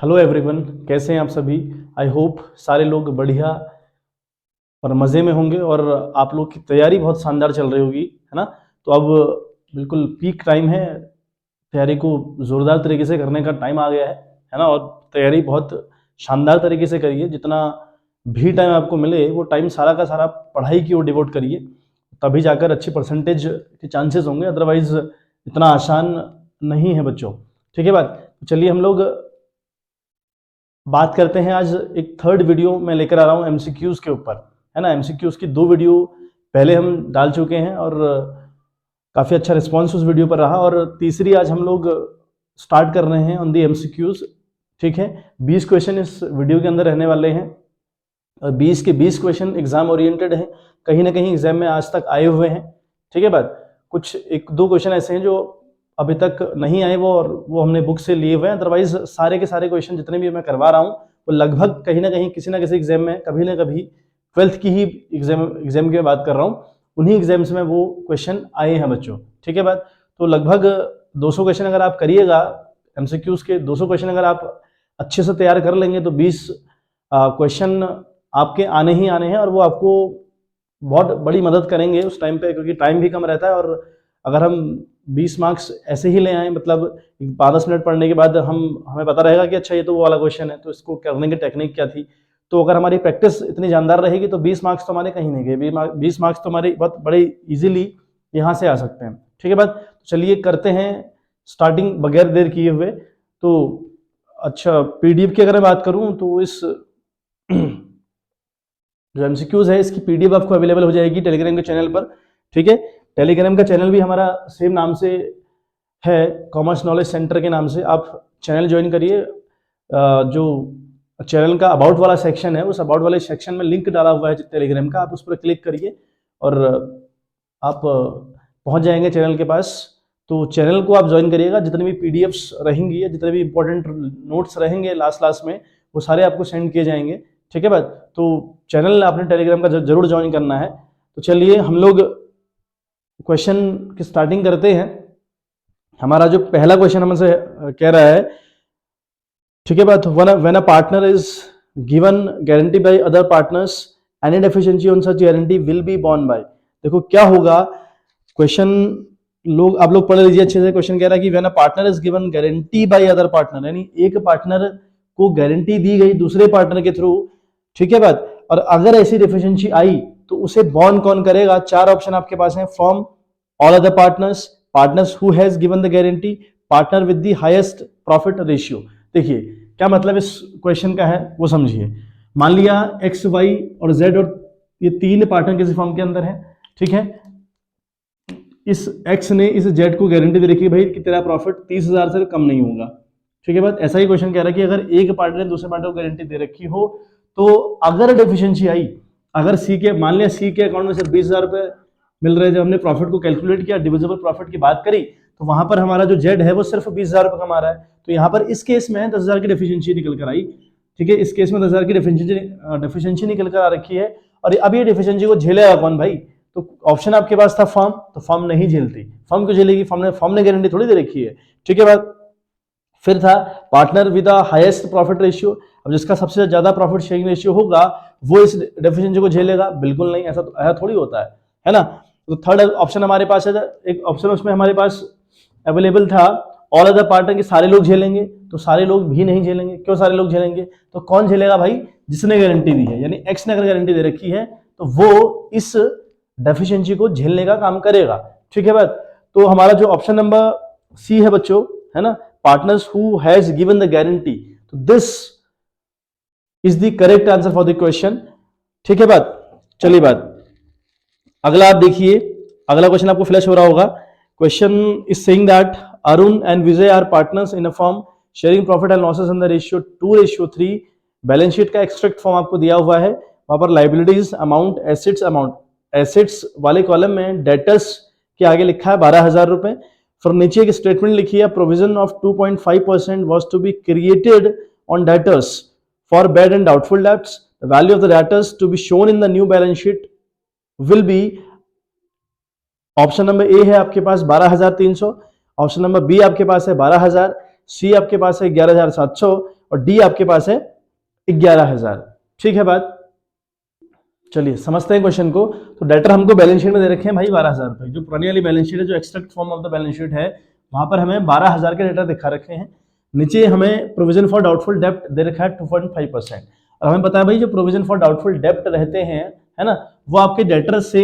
Hello everyone, कैसे हैं आप सभी। आई होप सारे लोग बढ़िया और मज़े में होंगे और आप लोग की तैयारी बहुत शानदार चल रही होगी, है ना। तो अब बिल्कुल पीक टाइम है, तैयारी को ज़ोरदार तरीके से करने का टाइम आ गया है ना। और तैयारी बहुत शानदार तरीके से करिए, जितना भी टाइम आपको मिले वो टाइम सारा का सारा पढ़ाई की ओर डिवोट करिए, तभी जाकर अच्छी परसेंटेज के चांसेस होंगे, अदरवाइज इतना आसान नहीं है बच्चों। ठीक है बात। चलिए हम लोग बात करते हैं। आज एक थर्ड वीडियो मैं लेकर आ रहा हूँ एमसीक्यूज के ऊपर, है ना। एमसीक्यूज की 2 वीडियो पहले हम डाल चुके हैं और काफ़ी अच्छा रिस्पांस उस वीडियो पर रहा, और तीसरी आज हम लोग स्टार्ट कर रहे हैं ऑन दी एमसीक्यूज। ठीक है, 20 क्वेश्चन इस वीडियो के अंदर रहने वाले हैं और 20 के 20 क्वेश्चन एग्जाम ओरिएंटेड हैं, कहीं ना कहीं एग्जाम में आज तक आए हुए हैं। ठीक है बात। कुछ 1-2 क्वेश्चन ऐसे हैं जो अभी तक नहीं आए वो हमने बुक से लिए हुए हैं, अदरवाइज सारे के सारे क्वेश्चन जितने भी मैं करवा रहा हूँ वो लगभग कहीं ना कहीं किसी ना किसी एग्जाम में कभी ना कभी 12th की ही एग्जाम की बात कर रहा हूँ, उन्हीं एग्जाम्स में वो क्वेश्चन आए हैं बच्चों। ठीक है बात। तो लगभग 200 क्वेश्चन अगर आप करिएगा एमसीक्यूज के, 200 क्वेश्चन अगर आप अच्छे से तैयार कर लेंगे तो 20 क्वेश्चन आपके आने ही आने हैं, और वो आपको बहुत बड़ी मदद करेंगे उस टाइम पे, क्योंकि टाइम भी कम रहता है। और अगर हम 20 मार्क्स ऐसे ही ले आए, मतलब 5-10 मिनट पढ़ने के बाद हमें पता रहेगा कि अच्छा ये तो वो वाला क्वेश्चन है, तो इसको करने की टेक्निक क्या थी। तो अगर हमारी प्रैक्टिस इतनी जानदार रहेगी तो 20 मार्क्स तो हमारे कहीं नहीं गए, 20 मार्क्स तो हमारे बहुत बड़े इजीली यहाँ से आ सकते हैं। ठीक है बात। तो चलिए करते हैं स्टार्टिंग बगैर देर किए हुए। तो अच्छा, पीडीएफ की अगर मैं बात करूँ तो इस जो एमसीक्यूज है इसकी पीडीएफ आपको अवेलेबल हो जाएगी टेलीग्राम के चैनल पर। ठीक है, टेलीग्राम का चैनल भी हमारा सेम नाम से है, कॉमर्स नॉलेज सेंटर के नाम से। आप चैनल ज्वाइन करिए। जो चैनल का अबाउट वाला सेक्शन है, उस अबाउट वाले सेक्शन में लिंक डाला हुआ है टेलीग्राम का, आप उस पर क्लिक करिए और आप पहुंच जाएंगे चैनल के पास। तो चैनल को आप ज्वाइन करिएगा, जितनी भी पीडीएफ्स रहेंगी या जितने भी इंपॉर्टेंट नोट्स रहेंगे लास्ट में, वो सारे आपको सेंड किए जाएंगे। ठीक है बात। तो चैनल आपने टेलीग्राम का जरूर ज्वाइन करना है। तो चलिए हम लोग क्वेश्चन की स्टार्टिंग करते हैं। हमारा जो पहला क्वेश्चन हमसे कह रहा है, ठीक है बात, when a partner is given guarantee by other partners, any deficiency on such guarantee will be borne by. देखो क्या होगा क्वेश्चन, आप लोग पढ़ लीजिए अच्छे से। क्वेश्चन कह रहा है कि when a partner is given guarantee by other partner, यानी एक पार्टनर को गारंटी दी गई दूसरे पार्टनर के थ्रू। ठीक है बात। और अगर ऐसी डेफिशिएंसी आई तो उसे बॉर्न कौन करेगा। 4 ऑप्शन आपके पास हैं, from all other partners, partners who has given the guarantee, partner with the highest profit ratio. देखिए क्या मतलब इस क्वेश्चन का है वो समझिए। मान लिया एक्स, वाई और जेड, और ये 3 पार्टनर किसी फर्म के अंदर है। ठीक है, इस एक्स ने इस जेड को गारंटी दे रखी है भाई कि तेरा प्रॉफिट 30,000 से कम नहीं होगा। ठीक है बात। ऐसा ही क्वेश्चन कह रहा है कि अगर एक पार्टनर ने दूसरे पार्टनर को गारंटी दे रखी हो, तो अगर डेफिशिएंसी आई, अगर सी के, मान लिया सी के अकाउंट में सिर्फ 20,000 रुपए मिल रहे, जब हमने प्रॉफिट को कैलकुलेट किया, डिविजिबल प्रॉफिट की बात करी, तो वहां पर हमारा जो जेड है वो सिर्फ 20,000 रुपए कमा रहा है। तो यहाँ पर इस केस में 10,000 की डेफिशिएंसी निकल कर आई। ठीक है, इस केस में 10,000 की डेफिशिएंसी निकल कर आ रखी है, और अब ये डेफिशिएंसी को झेलेगा कौन भाई। तो ऑप्शन आपके पास था फर्म, तो फर्म नहीं झेलती। फर्म क्यों झेलेगी, फर्म ने गारंटी थोड़ी दे रखी है। ठीक है बात। फिर था partner with the highest profit ratio, अब जिसका सबसे ज्यादा प्रॉफिट शेयरिंग रेशियो होगा वो इस डेफिशिएंसी को झेलेगा। बिल्कुल नहीं, ऐसा थोड़ी होता है ना। तो थर्ड ऑप्शन हमारे पास है, एक ऑप्शन उसमें हमारे पास अवेलेबल था, ऑल अदर पार्टनर के सारे लोग झेलेंगे, तो सारे लोग भी नहीं झेलेंगे। क्यों सारे लोग झेलेंगे, तो कौन झेलेगा भाई, जिसने गारंटी दी है, यानी एक्स ने अगर गारंटी दे रखी है तो वो इस डेफिशिएंसी को झेलने का काम करेगा। ठीक है बात। तो हमारा जो ऑप्शन नंबर सी है बच्चों, है ना, partners who has given the guarantee, तो this is the correct answer for the question. ठीक है बात। चलिए बात अगला आप देखिए, अगला क्वेश्चन आपको फ्लैश हो रहा होगा। Question is saying that Arun and Vijay are partners in a firm sharing profit and losses in the ratio 2:3। Balance sheet का एक्सट्रैक्ट फॉर्म आपको दिया हुआ है, वहां पर liabilities amount, assets amount, assets वाले कॉलम में डेटर्स के आगे लिखा है 12,000 रुपए। फिर नीचे एक स्टेटमेंट लिखी है, provision of 2.5% was to be created on debtors for bad and doubtful debts, the value of the debtors to be shown in the new balance sheet will be, option number A है आपके पास 12,300, option number B आपके पास है 12,000, सी आपके पास है 11,700, और D आपके पास है 11,000। ठीक है बात। चलिए समझते हैं क्वेश्चन को। तो डेटर हमको बैलेंस शीट में दे रखे हैं भाई 12,000 रुपए। जो पुरानी वाली बैलेंस शीट है, जो extract form of the balance sheet है, वहां पर हमें 12,000 के डेटर दिखा रखे हैं। नीचे हमें प्रोविजन फॉर डाउटफुल डेब्ट दे रखा है 2.5%। और हमें पता है भाई जो प्रोविजन फॉर डाउटफुल डेब्ट रहते हैं, है ना, वो आपके डेटर से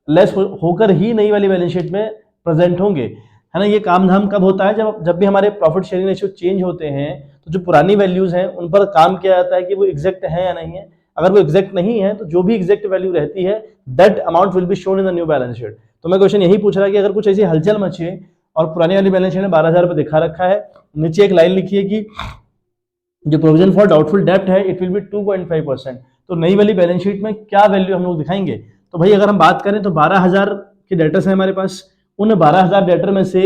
लेस होकर ही नई वाली बैलेंस शीट में प्रेजेंट होंगे, है ना। ये काम धाम कब होता है? जब भी हमारे प्रॉफिट शेयरिंग रेशियो चेंज होते हैं, तो जो पुरानी वैल्यूज हैं उन पर काम किया जाता है कि वो एग्जैक्ट है या नहीं है। अगर वो एग्जैक्ट नहीं है तो जो भी एग्जैक्ट वैल्यू रहती है that amount will be shown in the new balance sheet. तो मैं क्वेश्चन यही पूछ रहा है कि अगर कुछ ऐसी हलचल मचे और पुरानी वाली बैलेंस शीट में 12,000 रुपए दिखा रखा है, नीचे एक लाइन लिखी है कि जो प्रोविजन फॉर डाउटफुल डेब्ट है इट विल बी 2.5%। तो नई वाली बैलेंस शीट में क्या वैल्यू हम लोग दिखाएंगे? तो भाई अगर हम बात करें तो 12,000 के डेटर्स हैं हमारे पास। उन 12,000 डेटर में से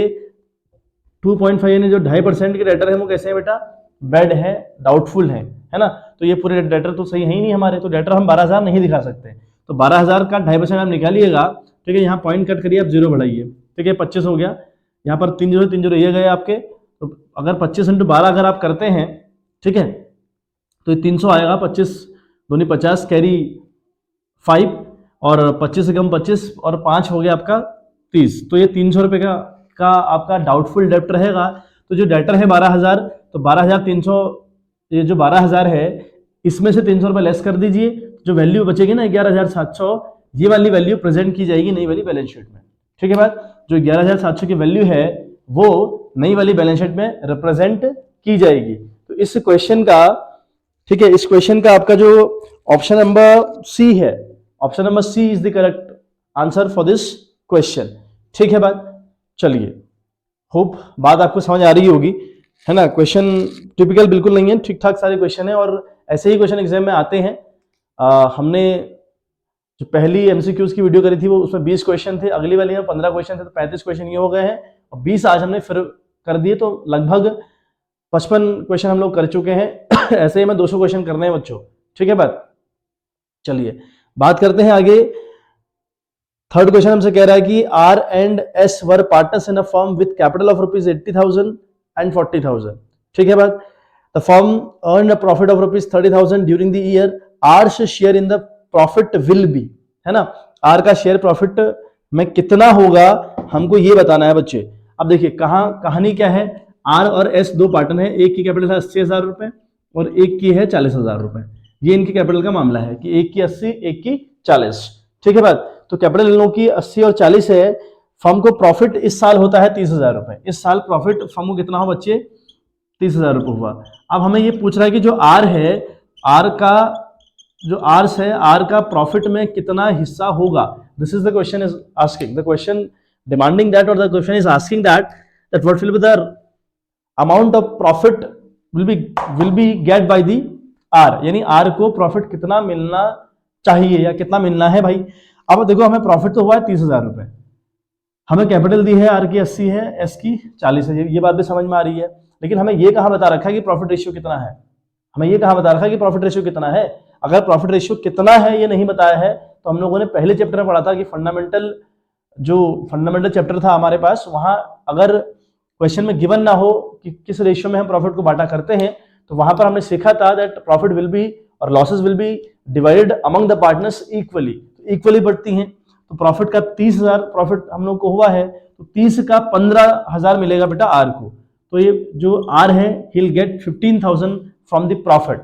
2.5 यानी जो 2.5% के डेटर है वो कैसे है बेटा? बैड है, डाउटफुल है ना। तो ये पूरे डेटर तो सही है ही नहीं हमारे, तो डेटर हम 12,000 नहीं दिखा सकते। तो 12,000 का 2.5% आप निकालिएगा, ठीक है। यहाँ पॉइंट कट करिए, आप जीरो बढ़ाइए, ठीक है। 25 हो गया, यहाँ पर 3 जीरो ये गए आपके। तो अगर 25 × 12 अगर आप करते हैं, ठीक है, तो 300 आएगा। 25 दूनी 50 कैरी 5 और 25 से कम 25 और 5 हो गया आपका 30। तो ये 300 रुपये का आपका डाउटफुल डेब्ट रहेगा। तो जो डेटर है 12,000, तो 12,300, ये जो 12,000 है इसमें से 300 रुपये लेस कर दीजिए। जो वैल्यू बचेगी ना 11,700, ये वाली वैल्यू प्रेजेंट की जाएगी नई वाली बैलेंस शीट में। ठीक है बात। जो 11,700 की वैल्यू है वो नई वाली बैलेंस शीट में रिप्रेजेंट की जाएगी। तो इस क्वेश्चन का, ठीक है, इस क्वेश्चन का आपका जो ऑप्शन नंबर सी है, option number C is the correct answer for this question. ठीक है बात। चलिए, होप बात आपको समझ आ रही होगी, है ना। क्वेश्चन टिपिकल बिल्कुल नहीं है, ठीक ठाक सारे क्वेश्चन है और ऐसे ही क्वेश्चन एग्जाम में आते हैं। हमने जो पहली एमसीक्यूज की वीडियो करी थी वो उसमें 20 क्वेश्चन थे, अगली वाली में 15 क्वेश्चन थे, तो 35 क्वेश्चन ये हो गए हैं और 20 आज हमने फिर कर दिए, तो लगभग 55 क्वेश्चन हम लोग कर चुके हैं। ऐसे ही में 200 क्वेश्चन करने हैं बच्चों। ठीक है बात। चलिए बात करते हैं आगे। थर्ड क्वेश्चन हमसे कह रहा है कि R and S were partners in a firm with capital of rupees 80,000 and 40,000। ठीक है बात। The firm earn a profit of rupees 30,000 during the year. R's share in the profit will be, है ना, आर का share profit में कितना होगा हमको ये बताना है बच्चे। अब देखिए कहानी क्या है। आर और एस दो पार्टनर है, एक की कैपिटल है 80,000 रुपए और एक की है 40,000 रुपए। ये इनकी कैपिटल का मामला है कि एक की 80 एक की 40। ठीक है बात। तो कैपिटल इन लोगों की 80 और 40 है। फर्म को प्रॉफिट इस साल होता है 30,000 रुपए। इस साल प्रॉफिट फर्म को कितना हो बच्चे? 30,000 रुपए हुआ। अब हमें ये पूछ रहा है कि जो आर है, आर का जो आर्स है, आर का प्रॉफिट में कितना हिस्सा होगा। This is the question is asking, the question demanding that, और the question is asking that what will be the amount of profit will be get by the R, यानी R को profit कितना मिलना चाहिए या कितना मिलना है भाई। अब देखो हमें प्रॉफिट तो हुआ है 30,000 रुपए, हमें कैपिटल दी है आर की 80 है, एस की 40 है, ये बात भी समझ में आ रही है। लेकिन हमें ये कहां बता रखा है कि प्रॉफिट रेशियो कितना है? हमें ये कहां बता रखा है कि प्रॉफिट रेशियो कितना है? अगर प्रॉफिट रेशियो कितना है ये नहीं बताया है तो हम लोगों ने पहले चैप्टर में पढ़ा था कि फंडामेंटल चैप्टर था हमारे पास, वहां अगर क्वेश्चन में गिवन ना हो कि किस रेशियो में हम प्रॉफिट को बांटा करते हैं, तो वहां पर हमने सीखा था दैट प्रॉफिट विल बी और losses will be divided among the partners equally बढ़ती हैं। तो प्रॉफिट का 30,000 प्रॉफिट हम लोग को हुआ है, तो 30 का 15,000 मिलेगा बेटा आर को। तो ये जो आर है he will get 15,000 from the profit,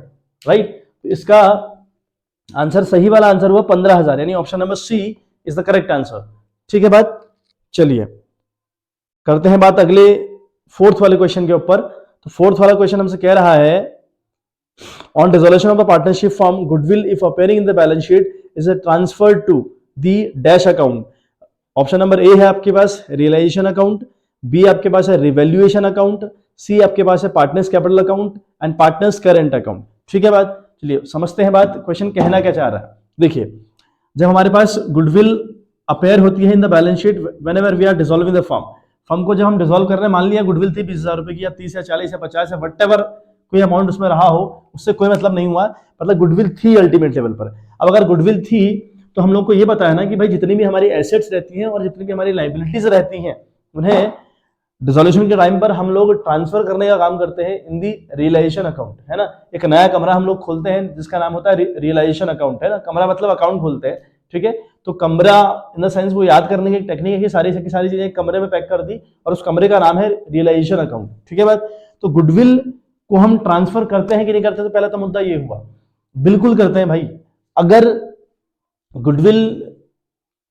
right. तो इसका आंसर, सही वाला आंसर हुआ 15,000, यानी option number C is the correct answer. ठीक है बात। चलिए करते हैं बात अगले फोर्थ वाले क्वेश्चन के ऊपर। तो फोर्थ वाला क्वेश्चन हमसे कह रहा है on dissolution of the partnership form goodwill if appearing in the balance sheet is transferred to the dash account. Option number A है आपके पास रियलाइजेशन अकाउंट, बी आपके पास है रिवैल्यूएशन अकाउंट, सी आपके पास है partners capital account and partners current account. ठीक है बात। चलिए समझते हैं बात, क्वेश्चन कहना क्या चाह रहा है। देखिए जब हमारे पास गुडविल अपेयर होती है in the balance sheet whenever we are dissolving the firm को जब हम डिसॉल्व कर रहे हैं, मान लिया गुडविल थी 20,000 रुपए की या 30 या 40 या 50 या व्हाटएवर कोई अमाउंट उसमें रहा हो, उससे कोई मतलब नहीं हुआ, मतलब गुडविल थी अल्टीमेट लेवल पर। अब अगर गुडविल थी तो हम लोग को ये बताया ना कि भाई जितनी भी हमारी एसेट्स रहती हैं और जितनी भी हमारी लाइबिलिटीज रहती हैं उन्हें डिसोल्यूशन के टाइम पर हम लोग ट्रांसफर करने का काम करते हैं इन दी रियलाइजेशन अकाउंट, है ना। एक नया कमरा हम लोग खोलते हैं जिसका नाम होता है रियलाइजेशन अकाउंट, है ना। कमरा मतलब अकाउंट खोलते हैं, ठीक है। तो कमरा इन द सेंस वो याद करने की एक टेक्निक है कि सारी की सारी चीजें एक कमरे में पैक कर दी और उस कमरे का नाम है रियलाइजेशन अकाउंट, ठीक है बात। तो गुडविल को हम ट्रांसफर करते हैं कि नहीं करते, तो पहला तो मुद्दा ये हुआ, बिल्कुल करते हैं भाई। अगर गुडविल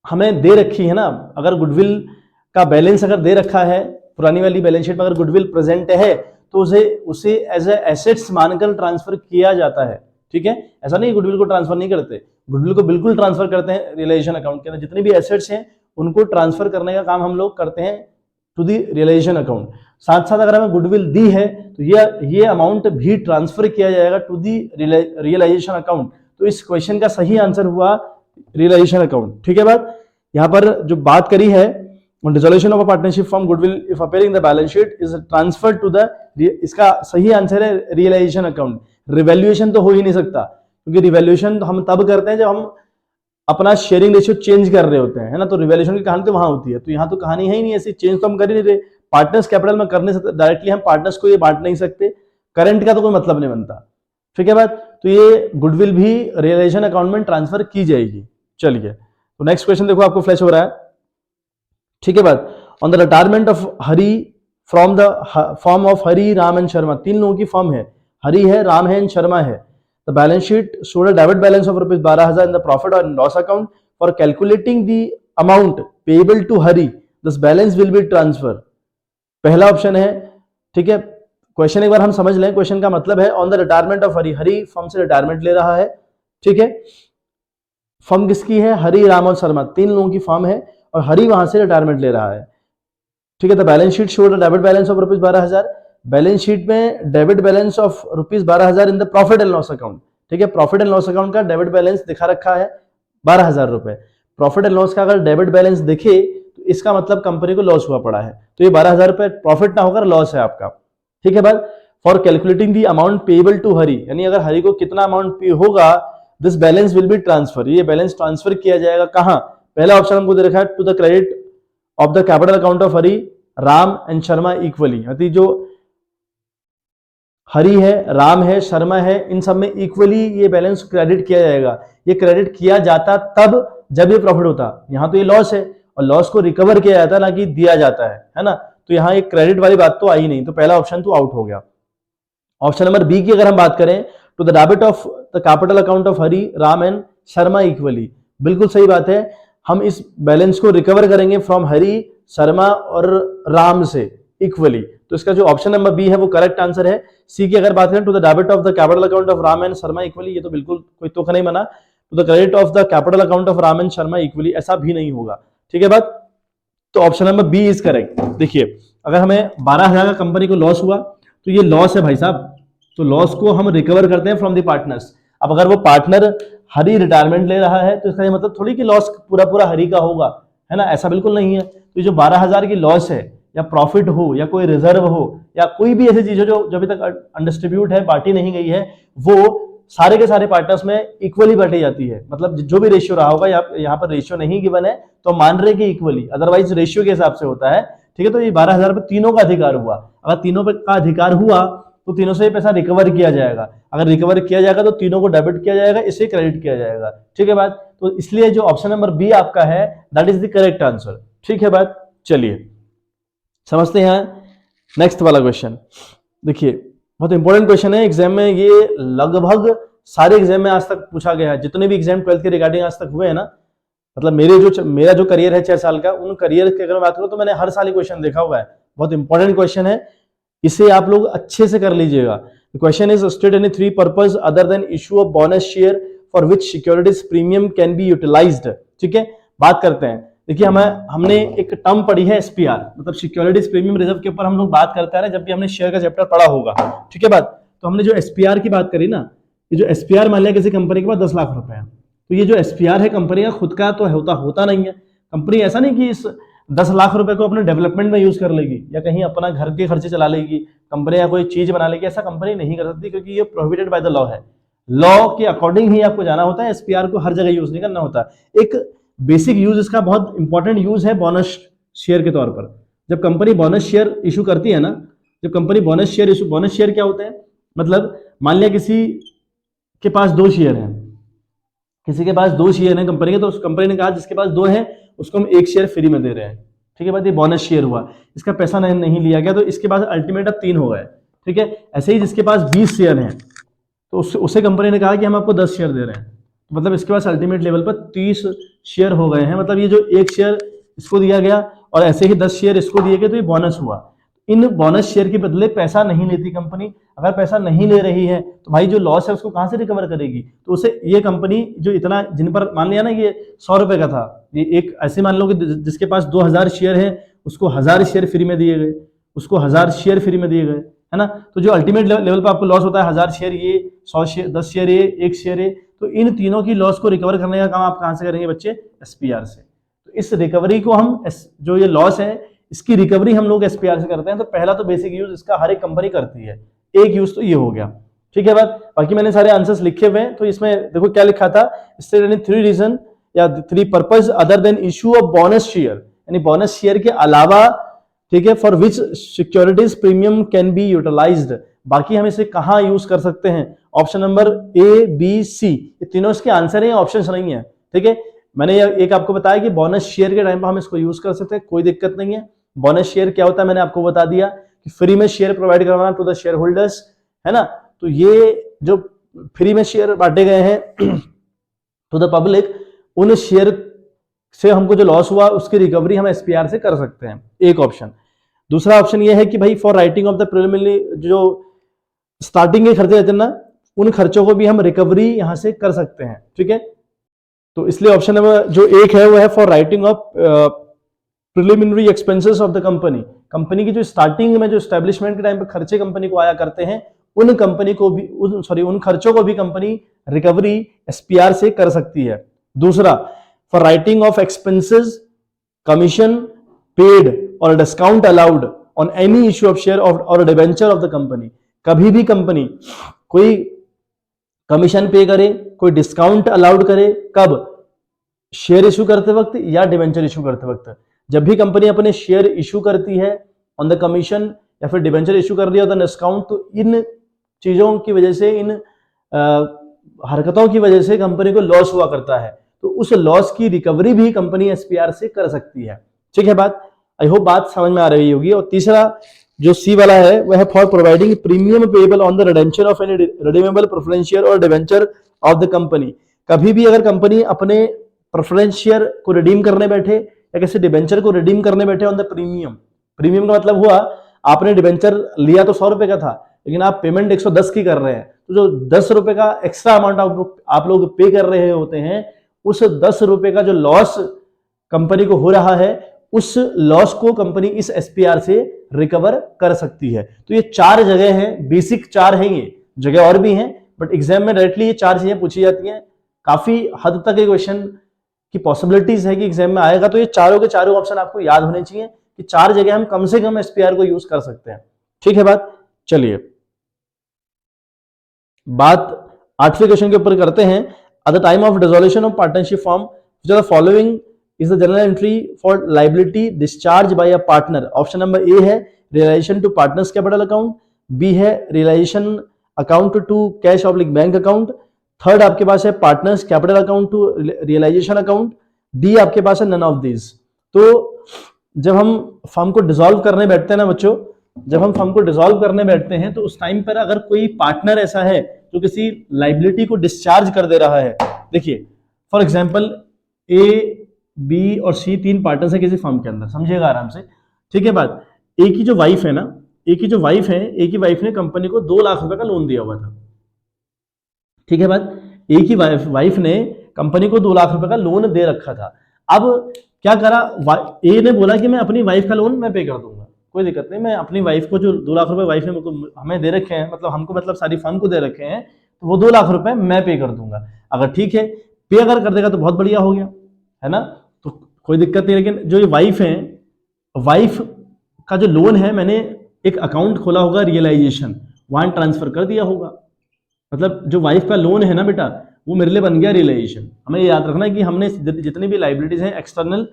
हमें दे रखी है ना, अगर गुडविल का बैलेंस अगर दे रखा है पुरानी वाली बैलेंस शीट में, अगर गुडविल प्रेजेंट है तो उसे एज ए एसेट्स मानकर ट्रांसफर किया जाता है, ठीक है। ऐसा नहीं गुडविल को ट्रांसफर नहीं करते, गुडविल को बिल्कुल ट्रांसफर करते हैं। रियलाइजेशन अकाउंट के अंदर जितनी भी एसेट्स हैं उनको ट्रांसफर करने का काम हम लोग करते हैं टू दी रियलाइजेशन अकाउंट। साथ साथ अगर हमें गुडविल दी है तो ये अमाउंट भी ट्रांसफर किया जाएगा टू दी रियलाइजेशन अकाउंट। तो इस क्वेश्चन का सही आंसर हुआ रियलाइजेशन अकाउंट, ठीक है बात। यहां पर जो बात करी है dissolution of a partnership from goodwill if appearing the balance sheet is transfer to the, इसका सही आंसर है रियलाइजेशन अकाउंट। रिवैल्यूएशन तो हो ही नहीं सकता, क्योंकि रिवैल्यूएशन हम तब करते हैं जब हम अपना शेयरिंग रेशियो चेंज कर रहे होते हैं, है ना। तो रिवैल्यूएशन की कहानी तो वहां होती है, तो यहाँ तो कहानी है ही नहीं ऐसी, चेंज तो हम कर ही नहीं रहे। पार्टनर्स कैपिटल में कर नहीं सकते डायरेक्टली, हम पार्टनर्स को ये बांट नहीं सकते, करंट का तो कोई मतलब नहीं बनता, ठीक है बात। तो ये गुडविल भी रियलाइजेशन अकाउंट में ट्रांसफर की जाएगी। चलिए तो नेक्स्ट क्वेश्चन देखो आपको फ्लैश हो रहा है, ठीक है बात। On the retirement of Hari from the form of Hari, Ram and Sharma, तीन लोगों की फॉर्म है, हरि है, राम है एंड शर्मा है। The balance sheet showed a debit balance of ₹12,000 in the profit और loss account for calculating the amount payable to Hari, this balance will be transfer. पहला option है, ठीक है। क्वेश्चन एक बार हम समझ लें, क्वेश्चन का मतलब है on the retirement of Hari, Hari firm से रिटायरमेंट ले रहा है, ठीक है। फर्म किसकी है, हरि, राम और शर्मा, तीन लोगों की फर्म है और हरि वहां से रिटायरमेंट ले रहा है, ठीक है। तो balance sheet showed debit balance of ₹12,000, balance sheet में debit balance of ₹12,000 in the profit and loss account, ठीक है। प्रॉफिट एंड लॉस अकाउंट का डेबिट बैलेंस दिखा रखा है ₹12,000। प्रॉफिट एंड लॉस का अगर डेबिट बैलेंस दिखे तो इसका मतलब कंपनी को लॉस हुआ पड़ा है, तो ये ₹12,000 प्रॉफिट ना होकर लॉस है आपका, ठीक है बात। For calculating the amount payable to Hari, यानी अगर हरि को कितना अमाउंट पे होगा, this balance will be transfer, ये बैलेंस ट्रांसफर किया जाएगा कहां। पहला ऑप्शन हमको दे रखा है to the credit of the capital account of Hari, Ram and Sharma equally, यानी जो हरि है, राम है, शर्मा है, इन सब में इक्वली ये बैलेंस क्रेडिट किया जाएगा। ये क्रेडिट किया जाता तब जब ये प्रॉफिट होता, यहां तो ये लॉस है और लॉस को रिकवर किया जाता ना कि दिया जाता है ना। तो यहां एक क्रेडिट वाली बात तो आई नहीं, तो पहला ऑप्शन तो आउट हो गया। ऑप्शन नंबर बी की अगर हम बात करें, to the debit of the capital account of Hari, Ram and Sharma equally, बिल्कुल सही बात है। हम इस बैलेंस को रिकवर करेंगे फ्रॉम हरि, शर्मा और राम से इक्वली, तो इसका जो ऑप्शन नंबर बी है वो करेक्ट आंसर है। सी की अगर बात करें, to the debit of the capital account of Ram and Sharma equally, ये तो बिल्कुल कोई तुक नहीं बना। To the credit of the capital account of Ram and Sharma equally, ऐसा भी नहीं होगा, ठीक है बात। तो option number B is correct. देखिए अगर हमें 12,000 का कंपनी को लॉस हुआ तो ये लॉस है भाई साहब, तो लॉस को हम रिकवर करते हैं फ्रॉम द पार्टनर्स। अब अगर वो पार्टनर हरि रिटायरमेंट ले रहा है तो इसका मतलब थोड़ी कि लॉस पूरा पूरा हरि का होगा, है ना, ऐसा बिल्कुल नहीं है। तो जो 12,000 की लॉस है या प्रॉफिट हो या कोई रिजर्व हो या कोई भी ऐसी चीज हो जो अभी तक अनडिस्ट्रीब्यूट है, बांटी नहीं गई है, वो सारे के सारे पार्टनर्स में इक्वली बांटी जाती है। मतलब जो भी रेशियो रहा होगा, यहाँ पर रेशियो नहीं गिवन है तो मान रहे कि इक्वली, अदरवाइज रेशियो के हिसाब से होता है, ठीक है। तो ये 12,000 पे तीनों का अधिकार हुआ, अगर तीनों का अधिकार हुआ तो तीनों से पैसा रिकवर किया जाएगा, अगर रिकवर किया जाएगा तो तीनों को डेबिट किया जाएगा, इसे क्रेडिट किया जाएगा, ठीक है बात। तो इसलिए जो ऑप्शन नंबर बी आपका है that is the correct answer, ठीक है बात। चलिए समझते हैं नेक्स्ट वाला क्वेश्चन। देखिए बहुत इंपॉर्टेंट क्वेश्चन है एग्जाम में, ये लगभग सारे एग्जाम में आज तक पूछा गया है, जितने भी एग्जाम 12th के रिगार्डिंग आज तक हुए हैं ना, मतलब मेरा जो करियर है 6 साल का, उन करियर की अगर बात करूं तो मैंने हर साल क्वेश्चन देखा हुआ है। बहुत इंपॉर्टेंट क्वेश्चन है, इसे आप लोग अच्छे से कर लीजिएगा। Question is state any 3 purpose other than issue of bonus share for which securities premium can be utilised, ठीक है। बात करते हैं, देखिए हमने एक टर्म पढ़ी है एसपीआर, मतलब सिक्योरिटीज प्रीमियम रिजर्व के ऊपर हम लोग बात करते हैं जब भी हमने शेयर का चैप्टर पढ़ा होगा, ठीक है बात। तो हमने जो एसपीआर की बात करी ना, ये जो एसपीआर मान लिया किसी कंपनी के पास 10 लाख रुपए है, तो ये जो एसपीआर है कंपनी का खुद का तो होता नहीं है। कंपनी ऐसा नहीं कि इस 10 लाख रुपए को अपने डेवलपमेंट में यूज कर लेगी या कहीं अपना घर के खर्चे चला लेगी, कंपनी या कोई चीज बना लेगी, ऐसा कंपनी नहीं कर सकती, क्योंकि ये प्रोहिबिटेड बाय द लॉ है। लॉ के अकॉर्डिंग ही आपको जाना होता है, एसपीआर को हर जगह यूज नहीं करना होता। एक बेसिक यूज इसका बहुत इंपॉर्टेंट यूज है बोनस शेयर के तौर पर, जब कंपनी बोनस शेयर इशू करती है ना, जब कंपनी बोनस शेयर क्या होता है, मतलब मान लिया किसी के पास 2 शेयर हैं, किसी के पास 2 शेयर हैं कंपनी के, तो उस कंपनी ने कहा जिसके पास 2 है उसको हम 1 शेयर फ्री में दे रहे हैं। ठीक है बात, ये बोनस शेयर हुआ, इसका पैसा नहीं लिया गया, तो इसके पास अल्टीमेट अब 3 हो गए। ठीक है, ऐसे ही जिसके पास 20 शेयर हैं तो उसे कंपनी ने कहा कि हम आपको 10 शेयर दे रहे हैं, तो मतलब इसके पास अल्टीमेट लेवल पर 30 शेयर हो गए हैं। मतलब ये जो 1 शेयर इसको दिया गया और ऐसे ही 10 शेयर इसको दिए गए, तो ये बोनस हुआ। इन बोनस शेयर के बदले पैसा नहीं लेती कंपनी। अगर पैसा नहीं ले रही है तो भाई जो लॉस है उसको कहां से रिकवर करेगी, तो उसे ये कंपनी जो इतना, जिन पर मान लिया ना ये 100 रुपए का था, ये एक ऐसे मान लो कि जिसके पास 2000 शेयर है उसको 1000 शेयर फ्री में दिए गए, उसको 1000 शेयर फ्री में दिए गए, है ना। तो जो अल्टीमेट लेवल पर आपको लॉस होता है 1000 शेयर ये, 100 शेयर, 10 शेयर ये, 1 शेयर ये, तो इन तीनों की लॉस को रिकवर करने का काम आप कहां से करेंगे बच्चे, एसपीआर से। तो इस रिकवरी को हम जो ये लॉस है इसकी रिकवरी हम लोग एसपीआर से करते हैं। तो पहला तो बेसिक यूज इसका हर एक कंपनी करती है, एक यूज तो ये हो गया। ठीक है बात, बाकी मैंने सारे आंसर्स लिखे हुए हैं, तो इसमें देखो क्या लिखा था, 3 रीजन या 3 purpose other than issue of bonus share, यानी बोनस शेयर के अलावा, ठीक है, for which securities premium can be utilised. बाकी हम इसे कहां यूज कर सकते हैं, option number A B C, ये तीनों इसके आंसर हैं, ऑप्शन नहीं है। ठीक है, मैंने एक आपको बताया कि बोनस शेयर के टाइम पर हम इसको यूज कर सकते हैं, कोई दिक्कत नहीं है। बोनस शेयर क्या होता है मैंने आपको बता दिया कि फ्री में शेयर प्रोवाइड करवाना टू द शेयर होल्डर्स, है ना। तो ये जो फ्री में शेयर बांटे गए हैं टू द पब्लिक, उन शेयर से हमको जो लॉस हुआ उसकी रिकवरी हम एसपीआर से कर सकते हैं, एक ऑप्शन। दूसरा ऑप्शन ये है कि भाई for writing of the preliminary, जो स्टार्टिंग के खर्चे रहते हैं ना, उन खर्चों को भी हम रिकवरी यहां से कर सकते हैं। ठीक है, तो इसलिए ऑप्शन नंबर जो 1 है वो है for writing of preliminary expenses of the company. Company की जो स्टार्टिंग में जो एस्टेब्लिशमेंट के टाइम पे खर्चे कंपनी को आया करते हैं, उन कंपनी को भी उन खर्चों को भी कंपनी रिकवरी एसपीआर से कर सकती है। दूसरा, for writing off expenses, commission paid और discount allowed on any issue of share और डिबेंचर ऑफ द कंपनी। कभी भी कंपनी कोई कमीशन पे करे, कोई डिस्काउंट अलाउड करे, कब, शेयर इशू करते वक्त या डिबेंचर इशू करते वक्त। जब भी कंपनी अपने शेयर इशू करती है ऑन द कमीशन या फिर डिबेंचर इशू कर रही है ऑन द डिस्काउंट, तो इन चीजों की वजह से, इन हरकतों की वजह से कंपनी को लॉस हुआ करता है, तो उस लॉस की रिकवरी भी कंपनी एसपीआर से कर सकती है। ठीक है बात, आई होप बात समझ में आ रही होगी। और तीसरा जो सी वाला है वह है for providing premium payable on the redemption of any redeemable preference share और डिबेंचर ऑफ द कंपनी। कभी भी अगर कंपनी अपने प्रेफरेंस शेयर को रिडीम करने बैठे या किसी डिबेंचर को रिडीम करने बैठे ऑन द प्रीमियम, प्रीमियम का मतलब हुआ आपने डिबेंचर लिया तो 100 रुपए का था, लेकिन आप पेमेंट 110 की कर रहे हैं, तो जो 10 रुपए का एक्स्ट्रा अमाउंट आप लोग पे कर रहे होते हैं, उस 10 रुपए का जो लॉस कंपनी को हो रहा है, उस लॉस को कंपनी इस एसपीआर से रिकवर कर सकती है। तो ये 4 जगह हैं, बेसिक 4 हैं, ये जगह और भी हैं, बट एग्जाम में डायरेक्टली ये 4 चीजें पूछी जाती हैं। काफी हद तक ये क्वेश्चन की पॉसिबिलिटीज है कि एग्जाम में आएगा, तो ये चारों के चारों ऑप्शन आपको याद होने चाहिए कि 4 जगह हम कम से कम एसपीआर को यूज कर सकते हैं। ठीक है बात, चलिए बात 8वें क्वेश्चन के ऊपर करते हैं। At the time of dissolution of partnership form, which of the following is the general entry for liability discharge by a partner. Option number A है realisation to partners capital account, B है realisation account to cash oblique bank account, third आपके पास है partners capital account to realisation account, D आपके पास है none of this. तो जब हम फर्म को डिसॉल्व करने बैठते हैं ना बच्चों, जब हम फर्म को डिसॉल्व करने बैठते हैं तो उस टाइम पर अगर कोई पार्टनर ऐसा है जो किसी लाइबिलिटी को डिस्चार्ज कर दे रहा है, देखिए फॉर एग्जांपल ए बी और सी 3 पार्टनर्स है किसी फर्म के अंदर, समझिएगा आराम से। ठीक है बात, ए की जो वाइफ है ना, ए की जो वाइफ है, ए की वाइफ ने कंपनी को 2 लाख रुपए का लोन दिया हुआ था। ठीक है बात, ए की वाइफ ने कंपनी को 2 लाख रुपए का लोन दे रखा था। अब क्या करा, ए ने बोला कि मैं अपनी वाइफ का लोन मैं पे कर दूंगा, कोई दिक्कत नहीं, मैं अपनी वाइफ को जो 2 लाख रुपए वाइफ ने हमें दे रखे हैं, मतलब हमको, मतलब सारी फर्म को दे रखे हैं, तो वो 2 लाख रुपए मैं पे कर दूंगा। अगर ठीक है, पे अगर कर देगा तो बहुत बढ़िया हो गया, है ना, तो कोई दिक्कत नहीं। लेकिन जो ये वाइफ है, वाइफ का जो लोन है, मैंने एक अकाउंट खोला होगा रियलाइजेशन, वहां ट्रांसफर कर दिया होगा, मतलब जो वाइफ का लोन है ना बेटा, वो मेरे लिए बन गया रियलाइजेशन। हमें याद रखना है कि हमने जितनी भी लाइबिलिटीज हैं एक्सटर्नल,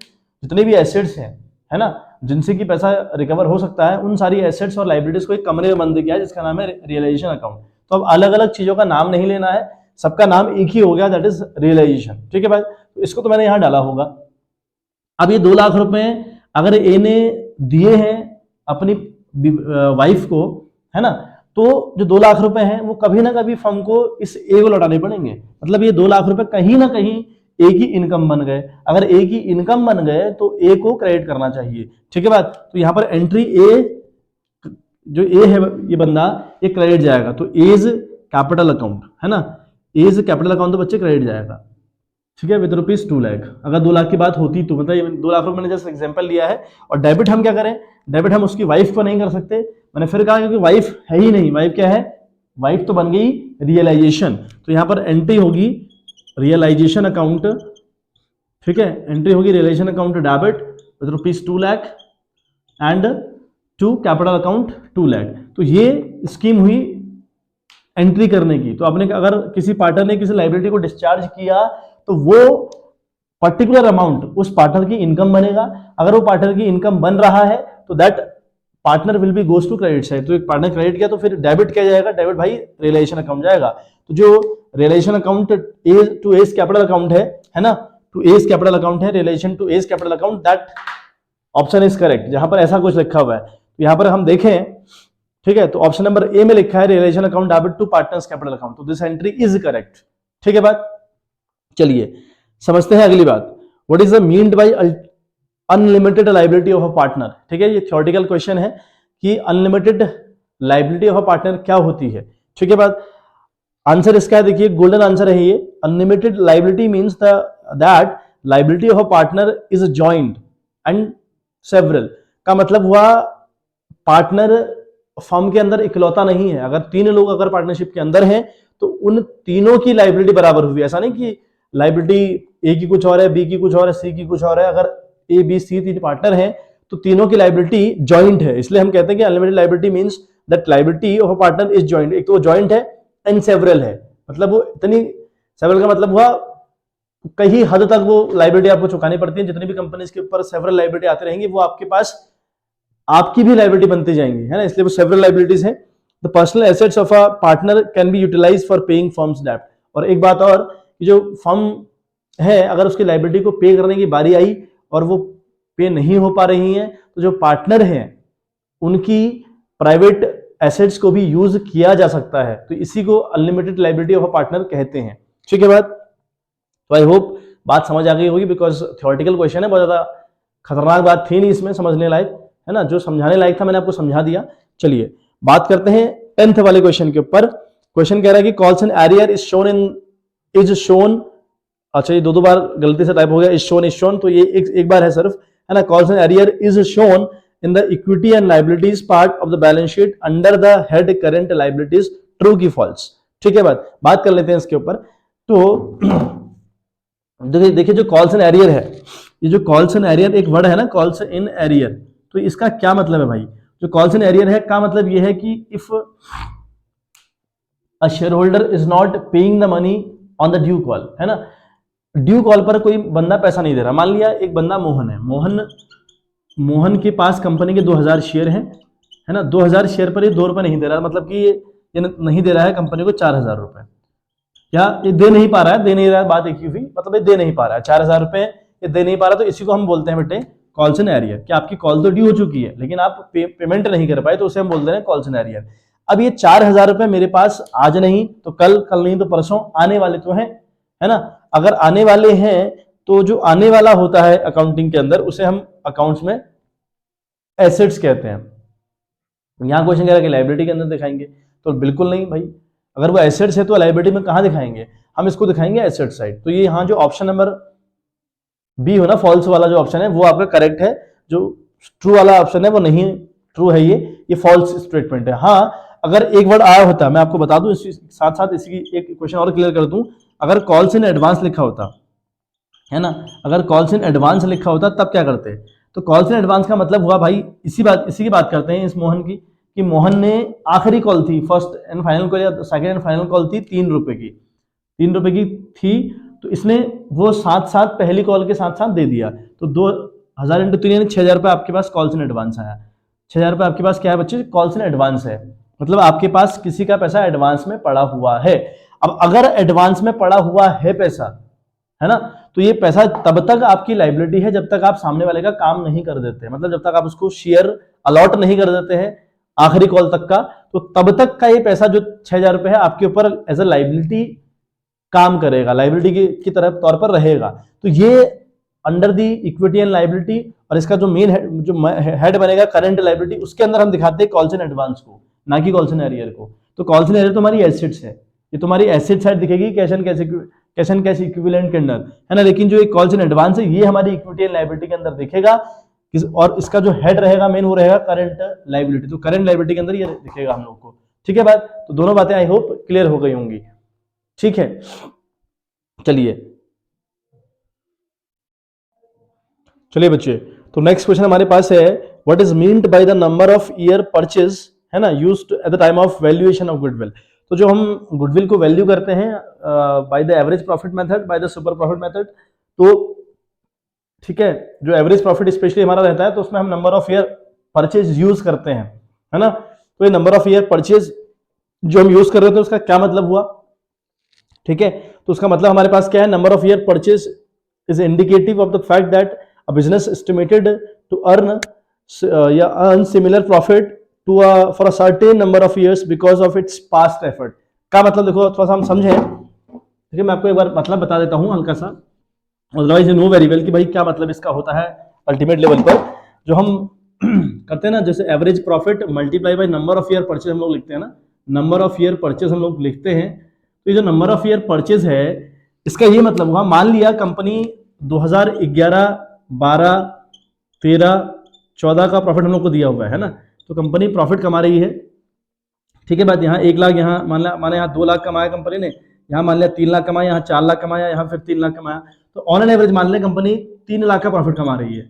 जितने भी एसेट्स हैं, है ना, जिनसे कि पैसा रिकवर हो सकता है, उन सारी एसेट्स और लाइबिलिटीज को एक कमरे में बंद किया है जिसका नाम है रियलाइजेशन अकाउंट। तो अब अलग अलग चीजों का नाम नहीं लेना है, सबका नाम एक ही हो गया, दैट इज रियलाइजेशन। ठीक है भाई, तो इसको तो मैंने यहां डाला होगा। अब ये 2 लाख रुपए अगर ए ने दिए हैं अपनी वाइफ को, है ना, तो जो 2 लाख रुपए हैं वो कभी ना कभी फर्म को इस ए को लौटाने पड़ेंगे। मतलब ये 2 लाख रुपए कहीं ना कहीं ए की इनकम बन गए। अगर ए की इनकम बन गए तो ए को क्रेडिट करना चाहिए। ठीक है बात, तो यहां पर एंट्री ए, जो ए है ये बंदा, ये क्रेडिट जाएगा, तो एज कैपिटल अकाउंट, है ना, एज कैपिटल अकाउंट तो बच्चे क्रेडिट जाएगा। ठीक है, विद रुपीज 2 लाख। अगर 2 लाख की बात होती तो, मतलब 2 लाख रुपए मैंने जस्ट एग्जांपल लिया है। और डेबिट हम क्या करें, डेबिट हम उसकी वाइफ को नहीं कर सकते, मैंने फिर कहा क्योंकि वाइफ है ही नहीं। वाइफ क्या है, वाइफ तो बन गई रियलाइजेशन, तो यहां पर एंट्री होगी रियलाइजेशन अकाउंट। ठीक है, एंट्री होगी realisation account debit with rupees 2 lakh and to capital account 2 lakh. तो ये स्कीम हुई एंट्री करने की। तो आपने अगर किसी पार्टनर ने किसी लाइबिलिटी को डिस्चार्ज किया तो वो पर्टिकुलर अमाउंट उस पार्टनर की इनकम बनेगा। अगर वो पार्टनर की इनकम बन रहा है तो that partner will be goes to credit side. तो एक पार्टनर क्रेडिट किया तो फिर डेबिट क्या जाएगा, डेबिट भाई रियलाइजेशन अकाउंट जाएगा। तो जो realisation account A to A's capital account है ना, टू एज कैपिटल अकाउंट है, realisation to A's capital account, that option is correct. जहां पर ऐसा कुछ लिखा हुआ है तो यहां पर हम देखें, ठीक है, तो ऑप्शन नंबर ए में लिखा है realisation account debit to partners capital account, तो दिस एंट्री इज करेक्ट। ठीक है बात, चलिए समझते हैं अगली बात। What is the meant by unlimited liability of a partner. ठीक है, ये थ्योरेटिकल क्वेश्चन है कि unlimited liability of a partner क्या होती है। ठीक है बात, आंसर इसका है, देखिए गोल्डन आंसर है ये। Unlimited liability means that liability of a partner is joint and several. का मतलब हुआ पार्टनर फर्म के अंदर इकलौता नहीं है। अगर 3 लोग अगर पार्टनरशिप के अंदर हैं तो उन तीनों की लाइबिलिटी बराबर हुई। ऐसा नहीं कि लाइबिलिटी ए की कुछ और है, बी की कुछ और है, सी की कुछ और है। अगर ए बी सी 3 पार्टनर हैं तो तीनों की लाइबिलिटी जॉइंट है। इसलिए हम कहते हैं कि unlimited liability means that liability of a partner is joint. एक तो वो जॉइंट है एंड सेवरल है, मतलब वो इतनी, सेवरल का मतलब हुआ कहीं हद तक वो लाइबिलिटी आपको चुकानी पड़ती है। जितनी भी कंपनीज के ऊपर सेवरल लाइबिलिटी आती रहेंगी वो आपके पास आपकी भी लाइबिलिटी बनती जाएंगी, है ना, इसलिए वो सेवरल लाइबिलिटीज हैं। The personal assets of a partner can be utilised for paying firm's डेब्ट। और एक बात और, जो फर्म है अगर उसकी लाइबिलिटी को पे करने की बारी आई और वो पे नहीं हो पा रही है तो जो पार्टनर हैं उनकी प्राइवेट एसेट्स को भी यूज किया जा सकता है। तो इसी को unlimited liability of a partner कहते हैं। ठीक है बात, तो आई होप बात समझ आ गई होगी, बिकॉज थ्योरेटिकल क्वेश्चन है, बहुत ज्यादा खतरनाक बात थी नहीं इसमें, समझने लायक, है ना, जो समझाने लायक था मैंने आपको समझा दिया। चलिए बात करते हैं 10th वाले क्वेश्चन के ऊपर। क्वेश्चन कह रहा है कि calls and arrear is shown, अच्छा ये 2 बार गलती से टाइप हो गया, इज शोन, तो ये एक बार है सिर्फ, है ना। Calls and arrear is shown in the equity and liabilities part of the balance sheet under the head current liabilities, true की फॉल्स। ठीक है बात कर लेते हैं इसके ऊपर। तो देखिए जो कॉल्स एंड एरियर है, ये जो कॉल्स एंड एरियर एक वर्ड है ना, कॉल्स इन एरियर, तो इसका क्या मतलब है भाई। जो कॉल्स इन एरियर है का मतलब ये है कि if a share holder is not paying the money on the due call, है ना, ड्यू कॉल पर कोई बंदा पैसा नहीं दे रहा। मान लिया एक बंदा मोहन है, मोहन के पास कंपनी के 2000 शेयर हैं, है ना, 2000 शेयर पर ये 2 रुपए नहीं दे रहा, मतलब कि ये नहीं दे रहा है कंपनी को 4000 रुपए, या ये दे नहीं पा रहा है, दे नहीं रहा है, बात एक ही हुई, मतलब ये दे नहीं पा रहा है 4000 रुपए, ये दे नहीं पा रहा, तो इसी को हम बोलते हैं बेटे कॉल्स इन एरियर, कि आपकी कॉल तो ड्यू हो चुकी है लेकिन आप पेमेंट नहीं कर पाए, तो उसे हम बोलते हैं कॉल्स इन एरियर। अब ये 4000 रुपए मेरे पास आज नहीं तो कल नहीं तो परसों आने वाले तो हैं, है ना। अगर आने वाले हैं तो जो आने वाला होता है अकाउंटिंग के अंदर उसे हम अकाउंट्स में एसेट्स कहते हैं। यहां क्वेश्चन कह रहा है कि लाइबिलिटी के अंदर दिखाएंगे, तो बिल्कुल नहीं भाई, अगर वो एसेट्स है तो लाइबिलिटी में कहां दिखाएंगे, हम इसको दिखाएंगे एसेट साइड। तो ये यहाँ जो ऑप्शन नंबर बी हो ना, फॉल्स वाला जो ऑप्शन है वो आपका करेक्ट है। जो ट्रू वाला ऑप्शन है वो नहीं ट्रू है, ये फॉल्स स्टेटमेंट है। हाँ, अगर एक वर्ड आया होता, मैं आपको बता दूं, साथ साथ इसकी एक क्वेश्चन और क्लियर कर दूं, अगर कॉल्स इन एडवांस लिखा होता, है ना, अगर कॉल्स इन एडवांस लिखा होता तब क्या करते। तो कॉल्स इन एडवांस का मतलब हुआ भाई इसी की बात करते हैं इस मोहन की, कि मोहन ने आखिरी कॉल थी, फर्स्ट एंड फाइनल कॉल या सेकंड एंड फाइनल कॉल थी 3 रुपए की, 3 रुपए की थी, तो इसने वो साथ साथ पहली कॉल के साथ साथ दे दिया, तो 1000 इंटू 3 यानी 6000 रुपये आपके पास कॉल्स इन एडवांस आया। 6000 रुपये आपके पास क्या है बच्चे, कॉल्स इन एडवांस है, मतलब आपके पास किसी का पैसा एडवांस में पड़ा हुआ है। अब अगर एडवांस में पड़ा हुआ है पैसा, है ना, तो ये पैसा तब तक आपकी लाइबिलिटी है जब तक आप सामने वाले का काम नहीं कर देते, मतलब जब तक आप उसको शेयर अलॉट नहीं कर देते हैं आखिरी कॉल तक का, तो तब तक का ये पैसा जो 6000 रुपये है आपके ऊपर एज अ लाइबिलिटी काम करेगा, लाइबिलिटी की तरह तौर पर रहेगा। तो ये under the equity and liability, और इसका जो मेन हेड बनेगा करंट लाइबिलिटी, उसके अंदर हम दिखाते हैं कॉल्स इन एडवांस को, ना कि कॉल्स इन एरियर को। तो कॉल्स इन एरियर तो हमारी एसेट्स है, ये तुम्हारी एसेट साइड दिखेगी कैश एंड कैश इक्विवेलेंट के अंदर, है ना, लेकिन जो ये कॉल्स इन एडवांस है ये हमारी इक्विटी एंड लाइबिलिटी के अंदर दिखेगा, और इसका जो हेड रहेगा मेन वो रहेगा करंट लाइबिलिटी। तो करंट लाइबिलिटी के अंदर ये दिखेगा हम लोग को। ठीक है बात, तो दोनों बातें आई होप क्लियर हो गई होंगी। ठीक है, चलिए बच्चे, तो नेक्स्ट क्वेश्चन हमारे पास है, what is meant by the number of year purchase, है ना, used eight the time of valuation of goodwill. तो जो हम गुडविल को वैल्यू करते हैं by the average profit method, by the super profit method, तो ठीक है, जो एवरेज प्रॉफिट स्पेशली हमारा रहता है तो उसमें हम number of year purchase use करते हैं, है ना। तो ये नंबर ऑफ ईयर परचेज जो हम यूज कर रहे थे उसका क्या मतलब हुआ, ठीक है, तो उसका मतलब हमारे पास क्या है, number of year purchase is indicative of the fact that a business estimated to earn similar profit to for a certain number of years because of its past effort। का मतलब देखो थोड़ा सा हम समझें, ठीक है, मैं आपको एक बार मतलब बता देता हूं हल्का सा, otherwise you know very well कि भाई क्या मतलब इसका होता है अल्टीमेट लेवल पर। जो हम करते हैं ना, जैसे average profit multiply by number of year purchase हम लोग लिखते हैं ना, नंबर ऑफ ईयर परचेज हम लोग लिखते हैं, तो ये जो नंबर ऑफ ईयर परचेज है इसका ये मतलब हुआ, मान लिया कंपनी 2011, 12, 13, 14 का प्रॉफिट हम लोग को दिया हुआ है ना, तो कंपनी प्रॉफिट कमा रही है। ठीक है बात, यहाँ 1 लाख, यहाँ मान लिया माने यहाँ 2 लाख कमाया कंपनी ने, यहाँ मान लिया 3 लाख कमाया, यहाँ 4 लाख कमाया, यहाँ फिर 3 लाख कमाया, तो ऑन एन एवरेज मान लें कंपनी 3 लाख का प्रॉफिट कमा रही है।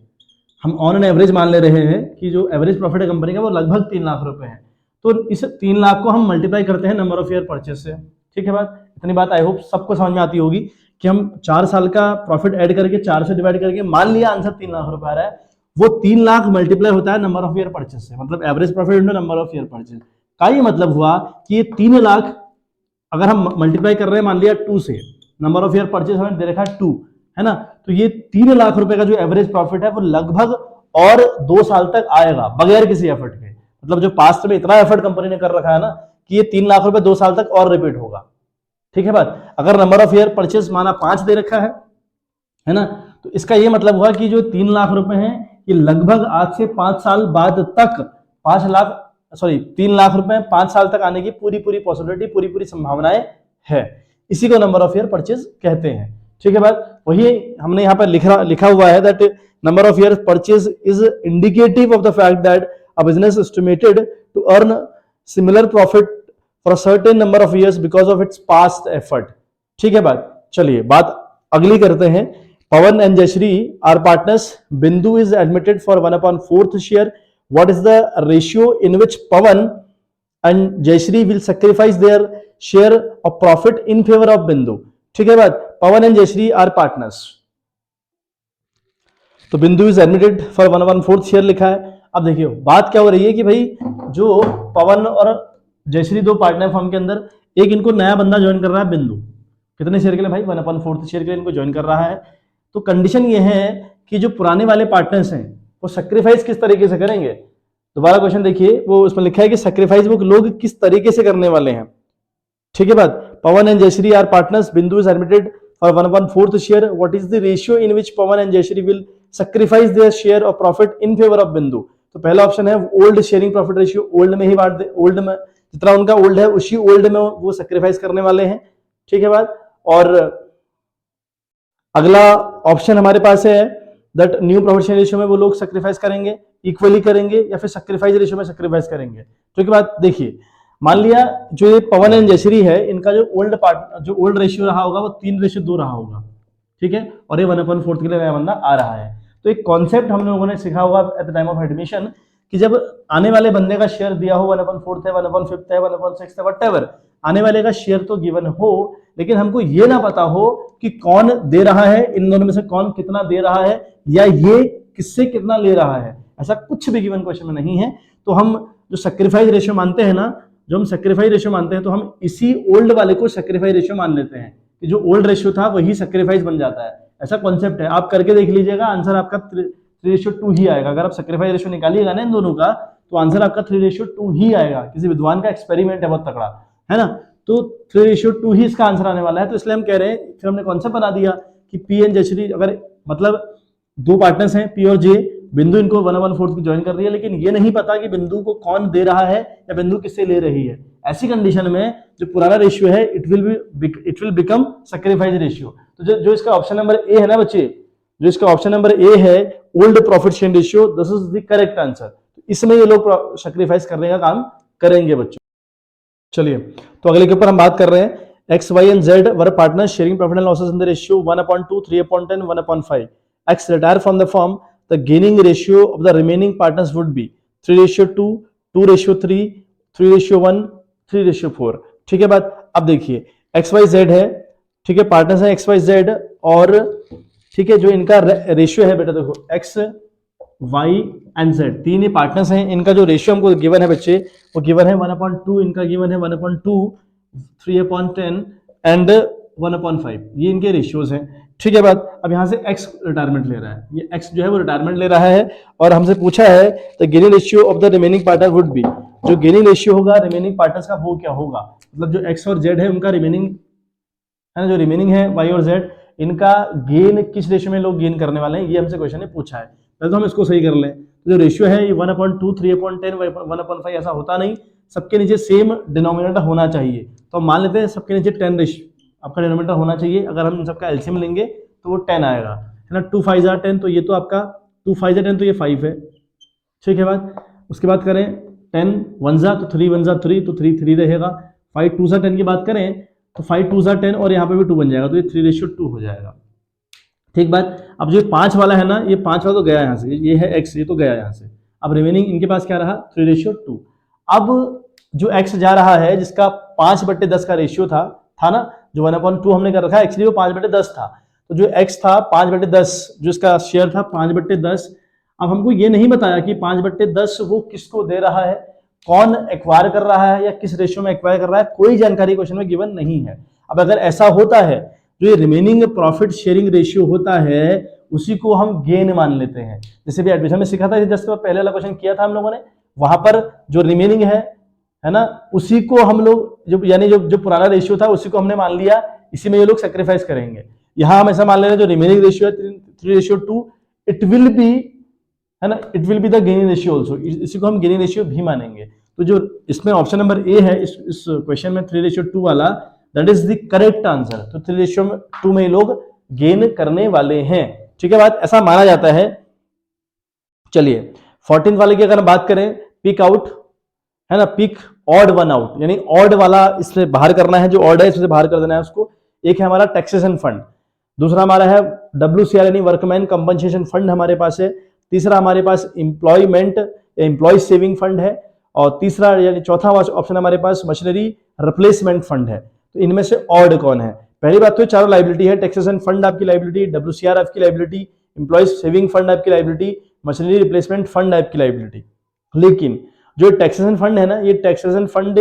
हम ऑन एन एवरेज मान ले रहे हैं कि जो एवरेज प्रॉफिट है कंपनी का वो लगभग 3 लाख रुपए है। तो इस 3 लाख को हम मल्टीप्लाई करते हैं नंबर ऑफ ईयर परचेज से। ठीक है बात, इतनी बात आई होप सबको समझ में आती होगी कि हम 4 साल का प्रॉफिट ऐड करके 4 से डिवाइड करके मान लिया आंसर 3 लाख रुपए आ रहा है, वो 3 लाख मल्टीप्लाई होता है नंबर ऑफ ईयर परचेज से, मतलब average profit into number of year purchase का ये मतलब हुआ कि ये 3 लाख अगर हम मल्टीप्लाई कर रहे हैं मान लिया 2 से, नंबर ऑफ ईयर परचेज हमें दे रखा है 2, है ना, तो ये 3 लाख रुपए का जो एवरेज प्रॉफिट है वो लगभग और 2 साल तक आएगा बगैर किसी एफर्ट के, मतलब जो पास्ट में इतना एफर्ट कंपनी ने कर रखा है ना कि ये 3 लाख रुपए 2 साल तक और रिपीट होगा। ठीक है बात, अगर नंबर ऑफ ईयर परचेज माना 5 दे रखा है ना, तो इसका ये मतलब हुआ कि जो 3 लाख रुपए हैं ये लगभग आज से 5 साल बाद तक 3 लाख रुपए 5 साल तक आने की पूरी पॉसिबिलिटी, पूरी संभावनाएं है। इसी को नंबर ऑफ ईयर परचेज कहते हैं। ठीक है बात, वही हमने यहाँ पर लिखा हुआ है that number of year purchase is indicative of the fact that a business estimated to earn similar profit for a certain number of years because of its past effort। ठीक है बात, चलिए बात अगली करते हैं। Pawan and Jayshree are partners, Bindu is admitted for 1/4 share, what is the ratio in which Pawan and Jayshree will sacrifice their share of profit in favour of Bindu. ठीक है बात, Pawan and Jayshree are partners, तो Bindu is admitted for 1/4 share लिखा है। अब देखिए बात क्या हो रही है कि भाई जो पवन और जयश्री 2 पार्टनर फर्म के अंदर, एक इनको नया बंदा ज्वाइन कर रहा है बिंदु, कितने शेयर के लिए भाई 1/4 शेयर के लिए इनको ज्वाइन कर रहा है। तो कंडीशन ये है कि जो पुराने वाले पार्टनर्स हैं वो सैक्रिफाइस किस तरीके से करेंगे। दोबारा क्वेश्चन देखिए, वो उसमें लिखा है कि सैक्रिफाइस वो लोग किस तरीके से करने वाले हैं। ठीक है बात, Pawan and Jayshree are partners, Bindu is admitted for 1/4 share, what is the ratio in which Pawan and Jayshree will sacrifice their share of profit in favour of Bindu. तो पहला ऑप्शन है old sharing profit ratio, old में ही बांट दे, ओल्ड में जितना उनका ओल्ड है उसी ओल्ड में वो सैक्रिफाइस करने वाले हैं। ठीक है बात, और अगला ऑप्शन हमारे पास है that new profit share ratio में वो लोग सैक्रिफाइस करेंगे, इक्वली करेंगे या फिर सैक्रिफाइस रेशियो में सैक्रिफाइस करेंगे। ठीक है बात, देखिए मान लिया जो ये पवन एंड जयश्री है इनका जो ओल्ड रेशियो रहा होगा वो 3:2 रहा होगा। ठीक है, और ये 1/4 के लिए नया बंदा आ रहा है। तो एक कॉन्सेप्ट हम लोगों ने सीखा होगा eight the time of admission कि जब आने वाले बंदे का शेयर दिया हो 1/4 है, 1/5 है, 1/6 है, व्हाटएवर आने वाले का शेयर तो गिवन हो, लेकिन हमको ये ना पता हो कि कौन दे रहा है, इन दोनों में से कौन कितना दे रहा है, या ये किससे कितना ले रहा है, ऐसा कुछ भी गिवन क्वेश्चन में नहीं है। तो हम जो सैक्रिफाइस रेशियो मानते हैं ना, जो हम सैक्रिफाइस रेशियो मानते हैं, तो हम इसी ओल्ड वाले को सैक्रिफाइस रेशियो मान लेते हैं कि जो ओल्ड रेशियो था वही सैक्रिफाइस बन जाता है। ऐसा कॉन्सेप्ट है, आप करके देख लीजिएगा, आंसर आपका 3:2 ही आएगा। अगर आप सैक्रिफाइस रेशियो निकालिएगा ना इन दोनों का, तो आंसर आपका 3:2 ही आएगा। किसी विद्वान का एक्सपेरिमेंट है बहुत तगड़ा, है ना। तो 3:2 ही इसका आंसर आने वाला है। तो इसलिए हम कह रहे हैं, फिर हमने कॉन्सेप्ट बना दिया कि पी एंड जयश्री, अगर मतलब दो पार्टनर्स हैं पी और जे, बिंदु इनको 1/4 की ज्वाइन कर रही है, लेकिन ये नहीं पता कि बिंदु को कौन दे रहा है या बिंदु किससे ले रही है। ऐसी कंडीशन में जो पुराना रेशियो है it will become sacrifice ratio. तो जो इसका ऑप्शन नंबर ए है ना बच्चे, जो इसका ऑप्शन नंबर ए है old profit sharing ratio, this is the correct answer. इसमें ये लोग सैक्रिफाइस करने का काम करेंगे बच्चों। चलिए, तो अगले के ऊपर हम बात कर रहे हैं, X Y and Z were partners sharing profit and losses in the ratio 1/2, 3/10, 1/5. X retire from the firm, the gaining ratio of the remaining partners would be 3:2, 2:3, 3:1, 3:4। ठीक है बात। अब देखिए एक्स वाई जेड है, ठीक है, पार्टनर्स है x Y Z, और ठीक है जो इनका रेशियो है बेटा, देखो एक्स वाई एंड जेड, तीन ही पार्टनर्स हैं, इनका जो रेशियो हमको गिवन है बच्चे, वो गिवन है 1/2, इनका गिवन है 1/2, 3/10 एंड 1/5, ये इनके रेशियोज हैं। ठीक है बात। अब यहां से x रिटायरमेंट ले रहा है, ये x जो है वो रिटायरमेंट ले रहा है, और हमसे पूछा है the gaining ratio of the remaining partner would be, जो गेनिंग रेशियो होगा रिमेनिंग पार्टनर्स का वो क्या होगा, मतलब जो x और z है उनका रिमेनिंग है ना, जो रिमेनिंग है y और z, इनका गेन किस रेशियो में लोग गेन करने वाले हैं, ये हमसे क्वेश्चन ने पूछा है। पहले तो हम इसको सही कर लें। तो जो रेशियो है ये 1/2, 3/10, 1/5 ऐसा होता नहीं, सबके नीचे सेम डिनोमिनेटर होना चाहिए। तो हम मान लेते हैं सबके नीचे 10 रेशियो आपका डिनोमिनेटर होना चाहिए। अगर हम इन सबका एलसीएम लेंगे तो वो 10 आएगा, है ना। 2 5 10, तो ये तो आपका 2 5 10, तो ये 5 है। ठीक है बात। उसके बाद करें 10 1 जा तो 3 1 जा 3, तो 3 रहेगा। 5 2 जा 10 की बात करें तो 5 2 जा 10, और यहाँ पे भी 2 बन जाएगा, तो ये 3:2 हो जाएगा। ठीक बात। अब जो 5 वाला है ना, ये 5 वाला तो गया यहाँ से, ये है x, ये तो गया यहाँ से। अब रिमेनिंग इनके पास क्या रहा, 3:2। अब जो x जा रहा है जिसका 5/10 का रेशियो था ना, जो 1/2 हमने कर रखा है, एक्चुअली वो 5/10 था। तो जो x था 5/10, जो इसका शेयर था 5/10। अब हमको ये नहीं बताया कि 5/10 वो किसको दे रहा है, कौन एक्वायर कर रहा है, या किस रेशियो में एक्वायर कर रहा है, कोई जानकारी क्वेश्चन में गिवन नहीं है। अब अगर ऐसा होता है, जो ये रिमेनिंग प्रॉफिट शेयरिंग रेशियो होता है उसी को हम गेन मान लेते हैं। जैसे भी एडमिशन में सीखा था, जस्ट पहले वाला क्वेश्चन किया था हम लोगों ने, वहां पर जो रिमेनिंग है ना, उसी को हम लोग यानी जो पुराना रेशियो था उसी को हमने मान लिया, इसी में ये लोग सेक्रीफाइस करेंगे। यहां हम ऐसा मान ले रहे हैं जो रिमेनिंग रेशियो है 3:2, इट विल बी, है ना, it will be the gaining ratio also, इसी को हम गेनिंग रेशियो भी मानेंगे। तो जो इसमें ऑप्शन नंबर ए है इस क्वेश्चन में 3:2 वाला, that is the correct answer. तो 3:2 में लोग गेन करने वाले हैं। ठीक है बात, ऐसा माना जाता है। चलिए 14 वाले की अगर हम बात करें, पिक आउट, है ना, पिक ऑड वन आउट, यानी ऑड वाला इससे बाहर करना है, जो ऑड है इससे बाहर कर देना है उसको। एक है हमारा टैक्सेशन फंड, दूसरा हमारा है WCR यानी वर्कमैन कंपनसेशन फंड हमारे पास है, तीसरा हमारे पास एम्प्लॉयमेंट एम्प्लॉय सेविंग फंड है, और तीसरा यानी चौथा ऑप्शन हमारे पास मशीनरी रिप्लेसमेंट फंड है। तो इनमें से ऑड कौन है? पहली बात तो चारों लाइबिलिटी है, टैक्सेशन फंड आपकी लाइबिलिटी, WCR आपकी लाइबिलिटी, एम्प्लॉय सेविंग फंड आपकी लाइबिलिटी, मशीनरी रिप्लेसमेंट फंड आपकी लाइबिलिटी। लेकिन जो टैक्सेशन फंड है ना, ये टैक्सेशन फंड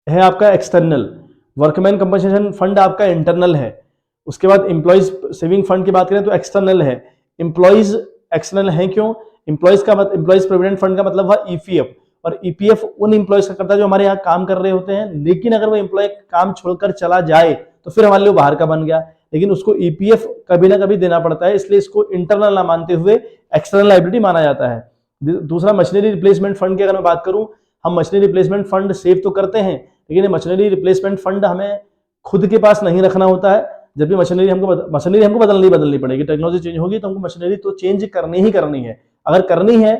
है आपका एक्सटर्नल, वर्कमैन कंपनसेशन फंड आपका इंटरनल है। उसके बाद एम्प्लॉयज सेविंग फंड की बात करें तो एक्सटर्नल है। एम्प्लॉयज एक्सटर्नल है क्यों? एम्प्लॉयज प्रोविडेंट फंड का मतलब है EPF, और EPF उन एम्प्लॉयज का करता है जो हमारे यहाँ काम कर रहे होते हैं, लेकिन अगर वो एम्प्लॉय काम छोड़कर चला जाए तो फिर हमारे लिए बाहर का बन गया, लेकिन उसको EPF कभी ना कभी देना पड़ता है, इसलिए इसको इंटरनल ना मानते हुए एक्सटर्नल लायबिलिटी माना जाता है। दूसरा मशीनरी रिप्लेसमेंट फंड की अगर मैं बात करूं, हम मशीनरी रिप्लेसमेंट फंड सेव तो करते हैं, लेकिन मशीनरी रिप्लेसमेंट फंड हमें खुद के पास नहीं रखना होता है। जब भी मशीनरी हमको बदलनी पड़ेगी, टेक्नोलॉजी चेंज होगी तो हमको मशीनरी तो चेंज करनी ही करनी है। अगर करनी है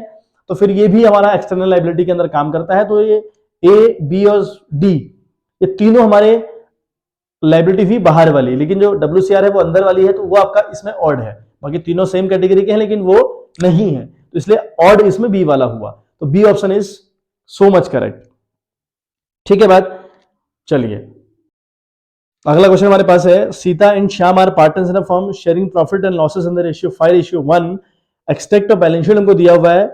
तो फिर ये भी हमारा एक्सटर्नल लायबिलिटी के अंदर काम करता है। तो ये A, B और D ये तीनों हमारे लायबिलिटी भी बाहर वाली, लेकिन जो WCR है वो अंदर वाली है, तो वो आपका इसमें ऑड है। बाकी तीनों सेम कैटेगरी के हैं लेकिन वो नहीं है, तो इसलिए ऑड इसमें B वाला हुआ। तो B option is so much correct. ठीक है बात। चलिए अगला क्वेश्चन हमारे पास है, Sita and Shyam are partners in a firm sharing profit and losses in the ratio 5:1, extract of balance sheet हमको दिया हुआ है,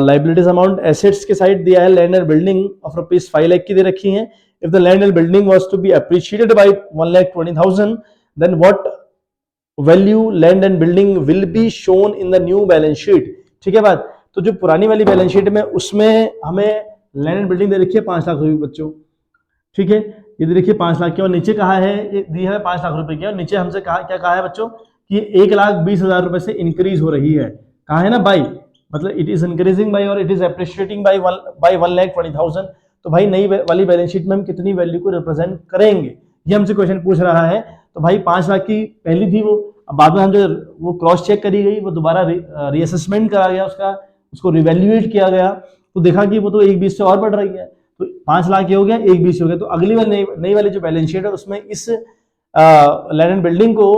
लाइबिलिटीज अमाउंट एसेट्स के साइड दिया है, land and building of ₹5 lakh की दे रखी है। If the land and building was to be appreciated by 1,20,000 then what value land and building will be shown in the new balance sheet. ठीक है बात। तो जो पुरानी वाली बैलेंस शीट में उसमें हमें लैंड एंड बिल्डिंग दे रखी है 5 लाख रुपए बच्चों। ठीक है, ये दे रखिए 5 लाख की, और नीचे कहा है ये दी है 5 लाख रुपए की, और नीचे हमसे कहा क्या कहा है बच्चों कि 1,20,000 रुपए से इंक्रीज हो रही है। कहा है ना बाई, मतलब इट इज इंक्रीजिंग बाई और इट इज अप्रिशिएटिंग बाई 1,20,000। तो भाई नई वाली बैलेंस शीट में हम कितनी वैल्यू को रिप्रेजेंट करेंगे, ये हमसे क्वेश्चन पूछ रहा है। तो भाई 5 लाख की पहली थी वो, अब बाद में हम जो वो क्रॉस चेक करी गई, वो दोबारा रीअसेसमेंट करा गया उसका, उसको रिवैल्यूएट किया गया, तो देखा कि वो तो 1,20 से और बढ़ रही है, तो 5 लाख ये हो गया, 1,20 हो गया। तो अगली वाली नई वाली जो बैलेंस शीट है उसमें इस लैंड एंड बिल्डिंग को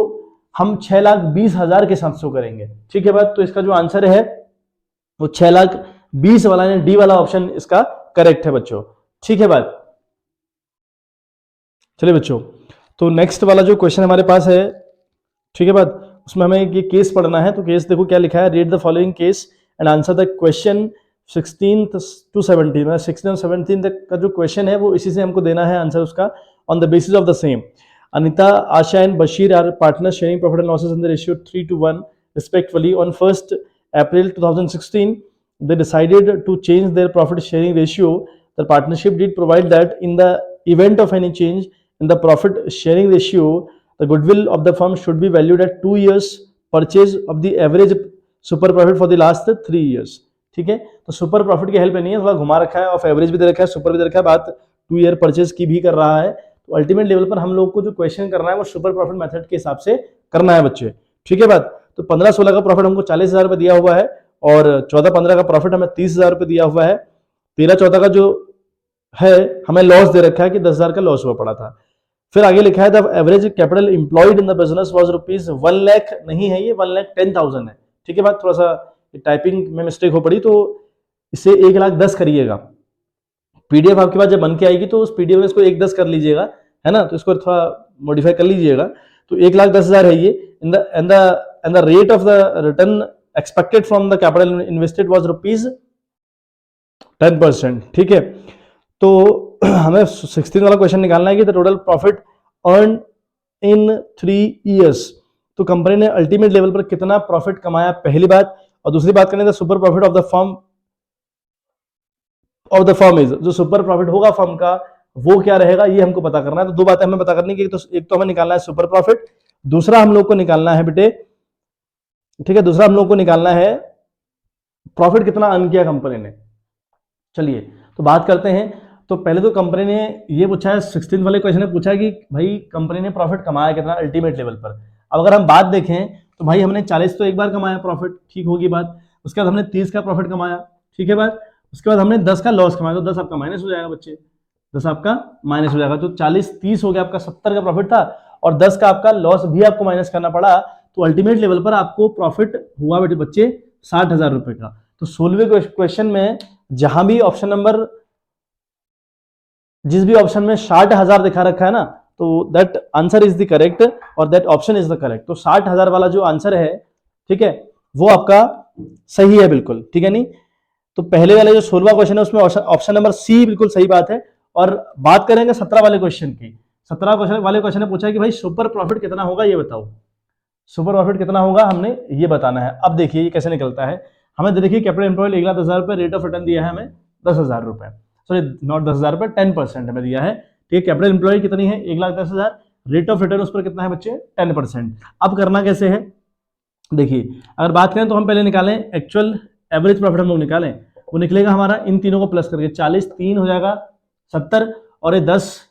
हम 6,20,000 के साथ शो करेंगे। ठीक है बात। तो इसका जो आंसर है वो 6,20,000 वाला है, डी वाला ऑप्शन इसका करेक्ट है बच्चों। ठीक है बात। चलिए बच्चों, तो नेक्स्ट वाला जो क्वेश्चन हमारे पास है, ठीक है बात, उसमें हमें ये केस पढ़ना है। तो केस देखो क्या लिखा है, read the following case and answer the question 16 to 17, 16 और 17 तक का जो क्वेश्चन है वो इसी से हमको देना है आंसर उसका, on the basis of the same. Anita, Asha and Bashir are partners sharing profit and losses in the ratio 3:1 respectively. On 1st April 2016, they decided to change their profit sharing ratio. The partnership did provide that in the event of any change in the profit sharing ratio, the goodwill of the firm should be valued at 2 years purchase of the average super profit for the last 3 years. ठीक है, तो super profit की help नहीं है, थोड़ा घुमा रखा है, ऑफ एवरेज भी दे रखा है, सुपर भी दे रखा है, बात 2 ईयर परचेज की भी कर रहा है। तो अल्टीमेट लेवल पर हम लोग को जो क्वेश्चन करना है वो सुपर प्रॉफिट मेथड के हिसाब से करना है बच्चे। ठीक है बात। तो 15-16 का प्रॉफिट हमको 40,000 रुपए दिया हुआ है, और 14-15 का प्रॉफिट हमें 30,000 रुपए दिया हुआ है। 13-14 का जो है हमें लॉस दे रखा है कि 10,000 का लॉस हुआ पड़ा था। फिर आगे लिखा है the average capital employed in the business was ₹1 lakh, नहीं है ये 1,10,000 है। ठीक है बात, थोड़ा सा टाइपिंग में मिस्टेक हो पड़ी, तो इसे 1,10,000 करिएगा। पीडीएफ आपके पास जब बन के आएगी तो उस पीडीएफ में इसको 1,10,000 कर लीजिएगा, है ना, तो इसको थोड़ा मॉडिफाई कर लीजिएगा। तो 1,10,000 है ये। In the rate of the return expected from the capital invested was ₹10%। ठीक है, तो हमें 16 वाला क्वेश्चन निकालना है कि the total profit earn in 3 years. तो कंपनी ने अल्टीमेट लेवल पर कितना प्रॉफिट कमाया, पहली बात। और दूसरी बात करें the super profit of the firm is, जो सुपर प्रॉफिट होगा फर्म का वो क्या रहेगा, ये हमको पता करना है। तो दो बातें हमें पता करनी है, एक तो हमें निकालना है सुपर प्रॉफिट, दूसरा हम लोग को निकालना है बेटे, ठीक है, दूसरा हम लोग को निकालना है प्रॉफिट कितना अर्न किया कंपनी ने। चलिए तो बात करते हैं। तो पहले तो कंपनी ने ये पूछा है, 16 वाले क्वेश्चन ने पूछा है कि भाई कंपनी ने प्रॉफिट कमाया कितना अल्टीमेट लेवल पर। अब अगर हम बात देखें तो भाई हमने 40 तो एक बार कमाया प्रॉफिट, ठीक होगी बात। उसके बाद हमने 30 का प्रॉफिट कमाया, ठीक है बात। उसके बाद हमने 10 का लॉस कमाया, तो 10 आपका माइनस हो जाएगा बच्चे, 10 आपका माइनस हो जाएगा। तो 40-30 हो गया आपका, 70 का प्रॉफिट था, और 10 का आपका लॉस भी आपको माइनस करना पड़ा। तो अल्टीमेट लेवल पर आपको प्रॉफिट हुआ बेटे बच्चे 60,000 रुपए का। तो 16वें क्वेश्चन में जहां भी ऑप्शन नंबर, जिस भी ऑप्शन में 60,000 दिखा रखा है ना, तो that answer is the correct और that option is the correct. तो 60,000 वाला जो आंसर है, ठीक है, वो आपका सही है बिल्कुल, ठीक है नहीं। तो पहले वाले जो 16वां क्वेश्चन है उसमें ऑप्शन नंबर सी बिल्कुल सही बात है। और बात करेंगे 17 वाले क्वेश्चन की। 17 वाले क्वेश्चन ने पूछा है कि भाई सुपर प्रॉफिट कितना होगा ये बताओ, सुपर प्रॉफिट कितना होगा हमने ये बताना है। अब देखिए ये कैसे निकलता है। हमें देखिए कैपिटल एम्प्लॉयड 1,10,000 रुपए, रेट ऑफ रिटर्न दिया है हमें 10,000 रुपए, सॉरी नॉट 10,000 रुपए, 10% हमें दिया है, ठीक है। कैपिटल एम्प्लॉयड कितनी है 1,10,000, रेट ऑफ रिटर्न उस पर कितना है बच्चे 10%। अब करना कैसे है, देखिए अगर बात करें तो हम पहले निकालें एक्चुअल एवरेज प्रॉफिट, हम लोग निकालें, वो निकलेगा हमारा इन तीनों को प्लस करके 40, 3 हो जाएगा 70, और ये 10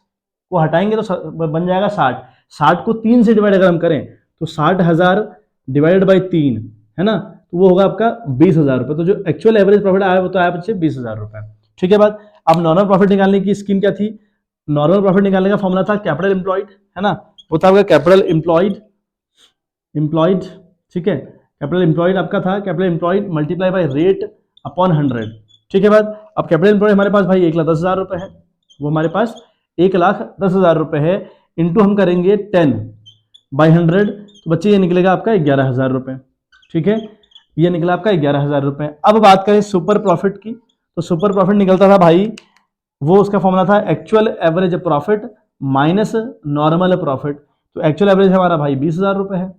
को हटाएंगे तो बन जाएगा 60। 60 को 3 से डिवाइड अगर हम करें तो 60,000 डिवाइडेड बाई 3 है ना, तो वो होगा आपका 20,000 रुपए। तो जो एक्चुअल एवरेज प्रॉफिट आया वो तो आया बच्चे 20,000 रुपए, ठीक है बात। अब नॉर्मल प्रॉफिट निकालने की स्कीम क्या थी, नॉर्मल प्रॉफिट निकालने का फॉर्मूला था कैपिटल एम्प्लॉयड, है ना, वो था आपका कैपिटल एम्प्लॉयड, ठीक है। कैपिटल एम्प्लॉयड आपका था capital employed multiply by rate upon 100, ठीक है बात। अब कैपिटल एम्प्लॉयड हमारे पास भाई 1,10,000 रुपए है, वो हमारे पास 1,10,000 रुपए है, इंटू हम करेंगे 10 बाई 100, तो बच्चे ये निकलेगा आपका 11,000 रुपए, ठीक है। ये निकला आपका 11,000 रुपए। अब बात करें सुपर प्रॉफिट की, तो सुपर प्रॉफिट निकलता था भाई, वो उसका फॉर्मूला था actual average profit minus normal profit. तो एक्चुअल एवरेज हमारा भाई 20,000 रुपए है,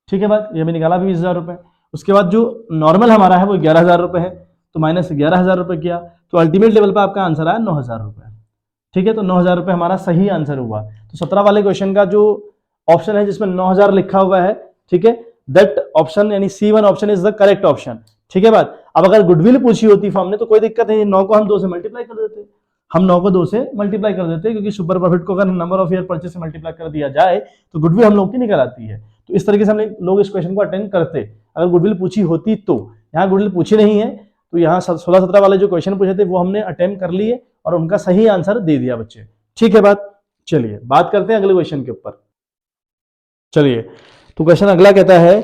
ठीक है बात, ये भी निकाला 20,000 रुपए। उसके बाद जो नॉर्मल हमारा है वो 11,000 रुपए है, तो माइनस 11,000 रुपए किया, तो अल्टीमेट लेवल पे आपका आंसर आया 9,000 रुपए, ठीक है। तो 9,000 रुपए हमारा सही आंसर हुआ। तो 17 वाले क्वेश्चन का जो ऑप्शन है जिसमें 9,000 लिखा हुआ है, ठीक है, दैट ऑप्शन यानी C1 option is the correct option, ठीक है बात। अब अगर गुडविल पूछी होती फॉर्म ने तो कोई दिक्कत नहीं, 9 को हम 2 से मल्टीप्लाई कर देते, हम 9 को 2 से मल्टीप्लाई कर देते, क्योंकि सुपर प्रॉफिट को अगर नंबर ऑफ ईयर परचेज से मल्टीप्लाई कर दिया जाए तो गुडविल हम लोग की निकल आती है। तो इस तरीके से हम लोग इस क्वेश्चन को अटेंड करते अगर गुडविल पूछी होती तो। यहाँ गुडविल पूछी नहीं है, तो यहाँ 16-17 वाले जो क्वेश्चन पूछे थे वो हमने अटेम्प्ट कर लिए और उनका सही आंसर दे दिया बच्चे, ठीक है बात। चलिए बात करते हैं अगले क्वेश्चन के ऊपर। चलिए तो क्वेश्चन अगला कहता है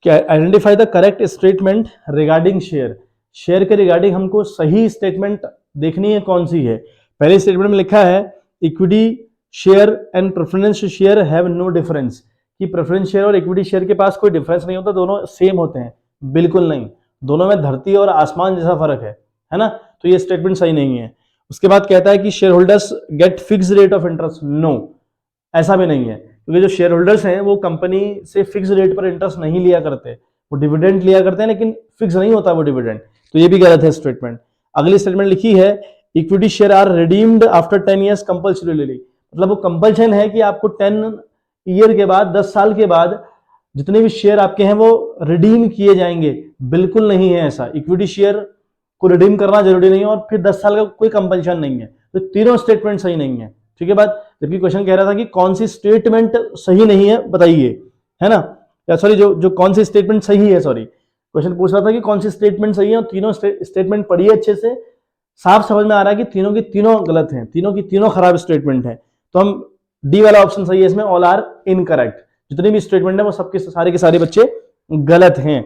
कि identify the correct statement regarding share. Share के रिगार्डिंग हमको सही स्टेटमेंट देखनी है, कौन सी है। पहले स्टेटमेंट में लिखा है equity share and preference share have no difference, कि प्रेफरेंस शेयर और इक्विटी शेयर के पास कोई डिफरेंस नहीं होता, दोनों सेम होते हैं। बिल्कुल नहीं, दोनों में धरती और आसमान जैसा फर्क है ना। तो ये स्टेटमेंट सही नहीं है। उसके बाद कहता है कि share holders get fix rate of interest. No, ऐसा भी नहीं है, क्योंकि जो शेयर होल्डर्स हैं वो कंपनी से फिक्स रेट पर इंटरेस्ट नहीं लिया करते, वो डिविडेंड लिया करते हैं, लेकिन फिक्स नहीं होता वो डिविडेंड। तो ये भी गलत है स्टेटमेंट। अगली स्टेटमेंट लिखी है equity share are redeemed after 10 years compulsorily, मतलब वो कंपल्शन है कि आपको 10 ईयर के बाद, 10 साल के बाद जितने भी शेयर आपके हैं वो रिडीम किए जाएंगे। बिल्कुल नहीं है ऐसा, इक्विटी शेयर को रिडीम करना जरूरी नहीं है और फिर 10 साल का कोई कंपल्शन नहीं है। तो तीनों स्टेटमेंट सही नहीं है, ठीक है बात। जबकि क्वेश्चन कह रहा था कि कौन सी स्टेटमेंट सही नहीं है बताइए, है ना, या सॉरी जो कौन सी स्टेटमेंट सही है, सॉरी क्वेश्चन पूछ रहा था कि कौन सी स्टेटमेंट सही है, और तीनों स्टेटमेंट पढ़िए अच्छे से, साफ समझ में आ रहा है कि तीनों की तीनों गलत हैं, तीनों की तीनों खराब स्टेटमेंट है। तो हम डी वाला ऑप्शन सही है इसमें, ऑल आर इनकरेक्ट, जितने भी स्टेटमेंट है वो सबके सारे के सारे बच्चे गलत हैं।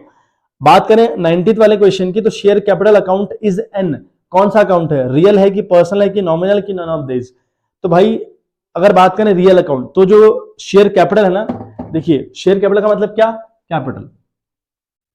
बात करें 19th वाले क्वेश्चन की, तो share capital account is an, कौन सा अकाउंट है, रियल है कि पर्सनल है कि नॉमिनल कि नन ऑफ दिस। तो भाई अगर बात करें रियल अकाउंट, तो जो शेयर कैपिटल है ना, देखिए शेयर कैपिटल का मतलब क्या, कैपिटल,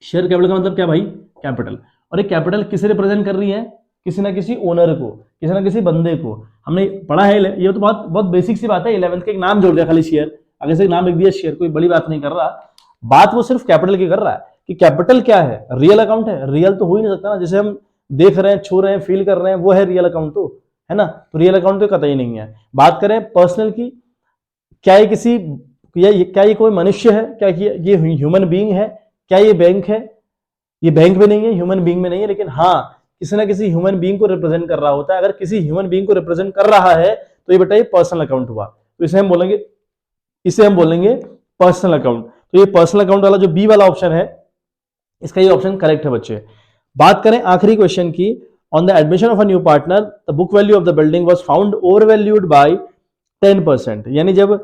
शेयर कैपिटल का मतलब क्या भाई, कैपिटल। और ये कैपिटल किसे रिप्रेजेंट कर रही है, किसी ना किसी ओनर को, किसी ना किसी बंदे को। हमने पढ़ा है, ये तो बहुत बहुत बेसिक सी बात है, 11th के एक नाम जोड़ दिया खाली शेयर, आगे से एक नाम लिख दिया शेयर, कोई बड़ी बात नहीं कर रहा। बात वो सिर्फ कैपिटल की कर रहा है कि कैपिटल क्या है, रियल अकाउंट है। रियल तो हो ही नहीं सकता ना, जैसे हम देख रहे हैं, छू रहे हैं, फील कर रहे हैं, वो है रियल अकाउंट, तो है ना। तो रियल अकाउंट तो कतई नहीं है। बात करें पर्सनल की, क्या ये किसी, क्या ये कोई मनुष्य है, क्या ये ह्यूमन बीइंग है, क्या ये बैंक है, ये बैंक में नहीं है, ह्यूमन बीइंग में नहीं है, लेकिन हाँ किसी ना किसी ह्यूमन बीइंग को रिप्रेजेंट कर रहा होता है। अगर किसी ह्यूमन बीइंग को रिप्रेजेंट कर रहा है तो ये बेटा ये पर्सनल अकाउंट हुआ, तो इसे हम बोलेंगे पर्सनल अकाउंट। तो ये पर्सनल अकाउंट वाला जो बी वाला ऑप्शन है, इसका ये ऑप्शन करेक्ट है बच्चे। बात करें आखिरी क्वेश्चन की, on the admission of a new partner the book value of the building was found over valued bye 10%। यानी जब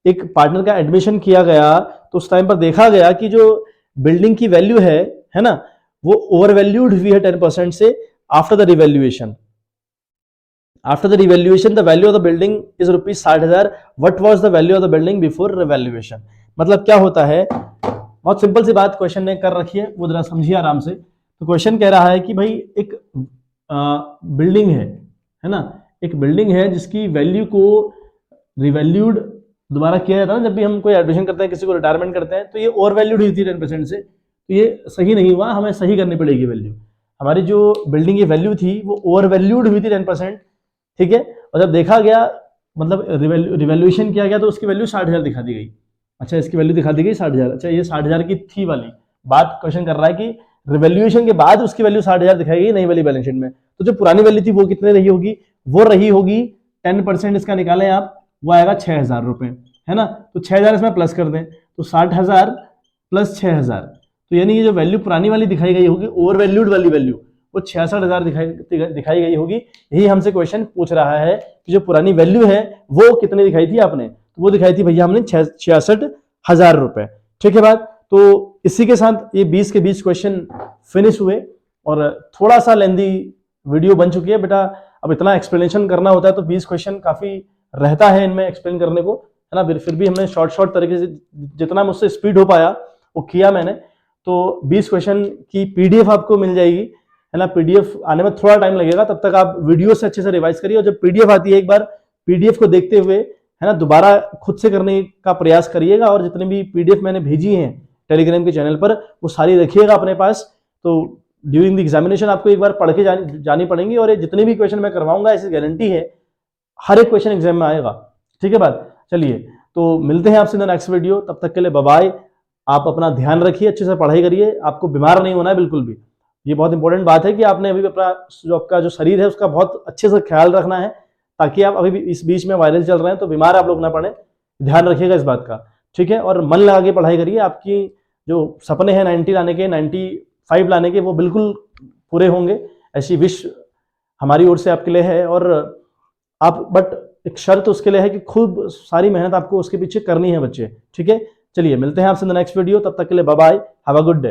एक पार्टनर का एडमिशन किया गया तो उस टाइम पर देखा गया कि जो बिल्डिंग की वैल्यू है ना, वो ओवर वैल्यूड हुई है 10% से after the revaluation. After the revaluation the value of the building is ₹60,000। What was the value of the building before revaluation. मतलब क्या होता है, बहुत सिंपल सी बात क्वेश्चन ने कर रखी है, वो जरा समझिए आराम से। तो क्वेश्चन कह रहा है कि भाई एक बिल्डिंग है ना, एक बिल्डिंग है जिसकी वैल्यू को रिवैल्यूड दोबारा किया जाता है ना, जब भी हम कोई एडमिशन करते हैं, किसी को रिटायरमेंट करते हैं, तो ये ओवर वैल्यूड हुई थी 10% से, तो ये सही नहीं हुआ, हमें सही करनी पड़ेगी वैल्यू। हमारी जो बिल्डिंग की वैल्यू थी वो ओवर वैल्यूड हुई थी 10%, ठीक है। और जब देखा गया, मतलब रिवैल्यूएशन किया गया, तो उसकी वैल्यू 60,000 दिखा दी गई। अच्छा, इसकी वैल्यू दिखा दी गई 60,000। अच्छा, ये 60,000 की थी वाली बात क्वेश्चन कर रहा है कि रिवैल्यूएशन के बाद उसकी वैल्यू 60,000 दिखाई गई नई वाली बैलेंस शीट में। तो जो पुरानी वैल्यू थी वो कितने रही होगी, वो रही होगी 10% इसका निकालें आप, वो आएगा 6,000 रुपए, है ना। तो 6,000 इसमें प्लस कर दें, तो 60,000 प्लस 6,000, तो यानी ये जो वैल्यू पुरानी वाली दिखाई गई होगी, ओवर वैल्यूड वाली वैल्यू, वो 66,000 दिखाई गई होगी। यही हमसे क्वेश्चन पूछ रहा है कि जो पुरानी वैल्यू है वो कितनी दिखाई थी आपने, तो वो दिखाई थी भैया हमने 66,000 रुपए, ठीक है बात। तो इसी के साथ ये 20 के 20 क्वेश्चन फिनिश हुए, और थोड़ा सा लेंदी वीडियो बन चुकी है बेटा। अब इतना एक्सप्लेनेशन करना होता है तो 20 क्वेश्चन काफी रहता है इनमें एक्सप्लेन करने को, है ना। फिर भी हमने शॉर्ट तरीके से जितना मुझसे स्पीड हो पाया वो किया मैंने। तो 20 क्वेश्चन की पीडीएफ आपको मिल जाएगी, है ना। पीडीएफ आने में थोड़ा टाइम लगेगा, तब तक आप वीडियो से अच्छे से रिवाइज करिए, और जब पीडीएफ आती है एक बार पीडीएफ को देखते हुए, है ना, दोबारा खुद से करने का प्रयास करिएगा। और जितनी भी पीडीएफ मैंने भेजी हैं टेलीग्राम के चैनल पर, वो सारी रखिएगा अपने पास। तो ड्यूरिंग द एग्जामिनेशन आपको एक बार पढ़ के जानी पड़ेंगी, और ये जितने भी क्वेश्चन मैं करवाऊंगा, ऐसी गारंटी है हर एक क्वेश्चन एग्जाम में आएगा। ठीक है बात। चलिए, तो मिलते हैं आपसे इन द नेक्स्ट वीडियो, तब तक के लिए बाय बाय। आप अपना ध्यान रखिए, अच्छे से पढ़ाई करिए, आपको बीमार नहीं होना है बिल्कुल भी। ये बहुत इंपॉर्टेंट बात है कि आपने अभी अपना जो आपका जो शरीर है उसका बहुत अच्छे से ख्याल रखना है, ताकि आप अभी भी इस बीच में वायरल चल रहे हैं तो बीमार आप लोग ना पड़े। ध्यान रखिएगा इस बात का, ठीक है। और मन लगा के पढ़ाई करिए, आपकी जो सपने हैं 90 लाने के, 95 लाने के, वो बिल्कुल पूरे होंगे, ऐसी विश हमारी ओर से आपके लिए है। और आप बट एक शर्त उसके लिए है कि खूब सारी मेहनत आपको उसके पीछे करनी है बच्चे, ठीक है। चलिए, मिलते हैं आपसे इन द नेक्स्ट वीडियो, तब तक के लिए bye bye, have a good day.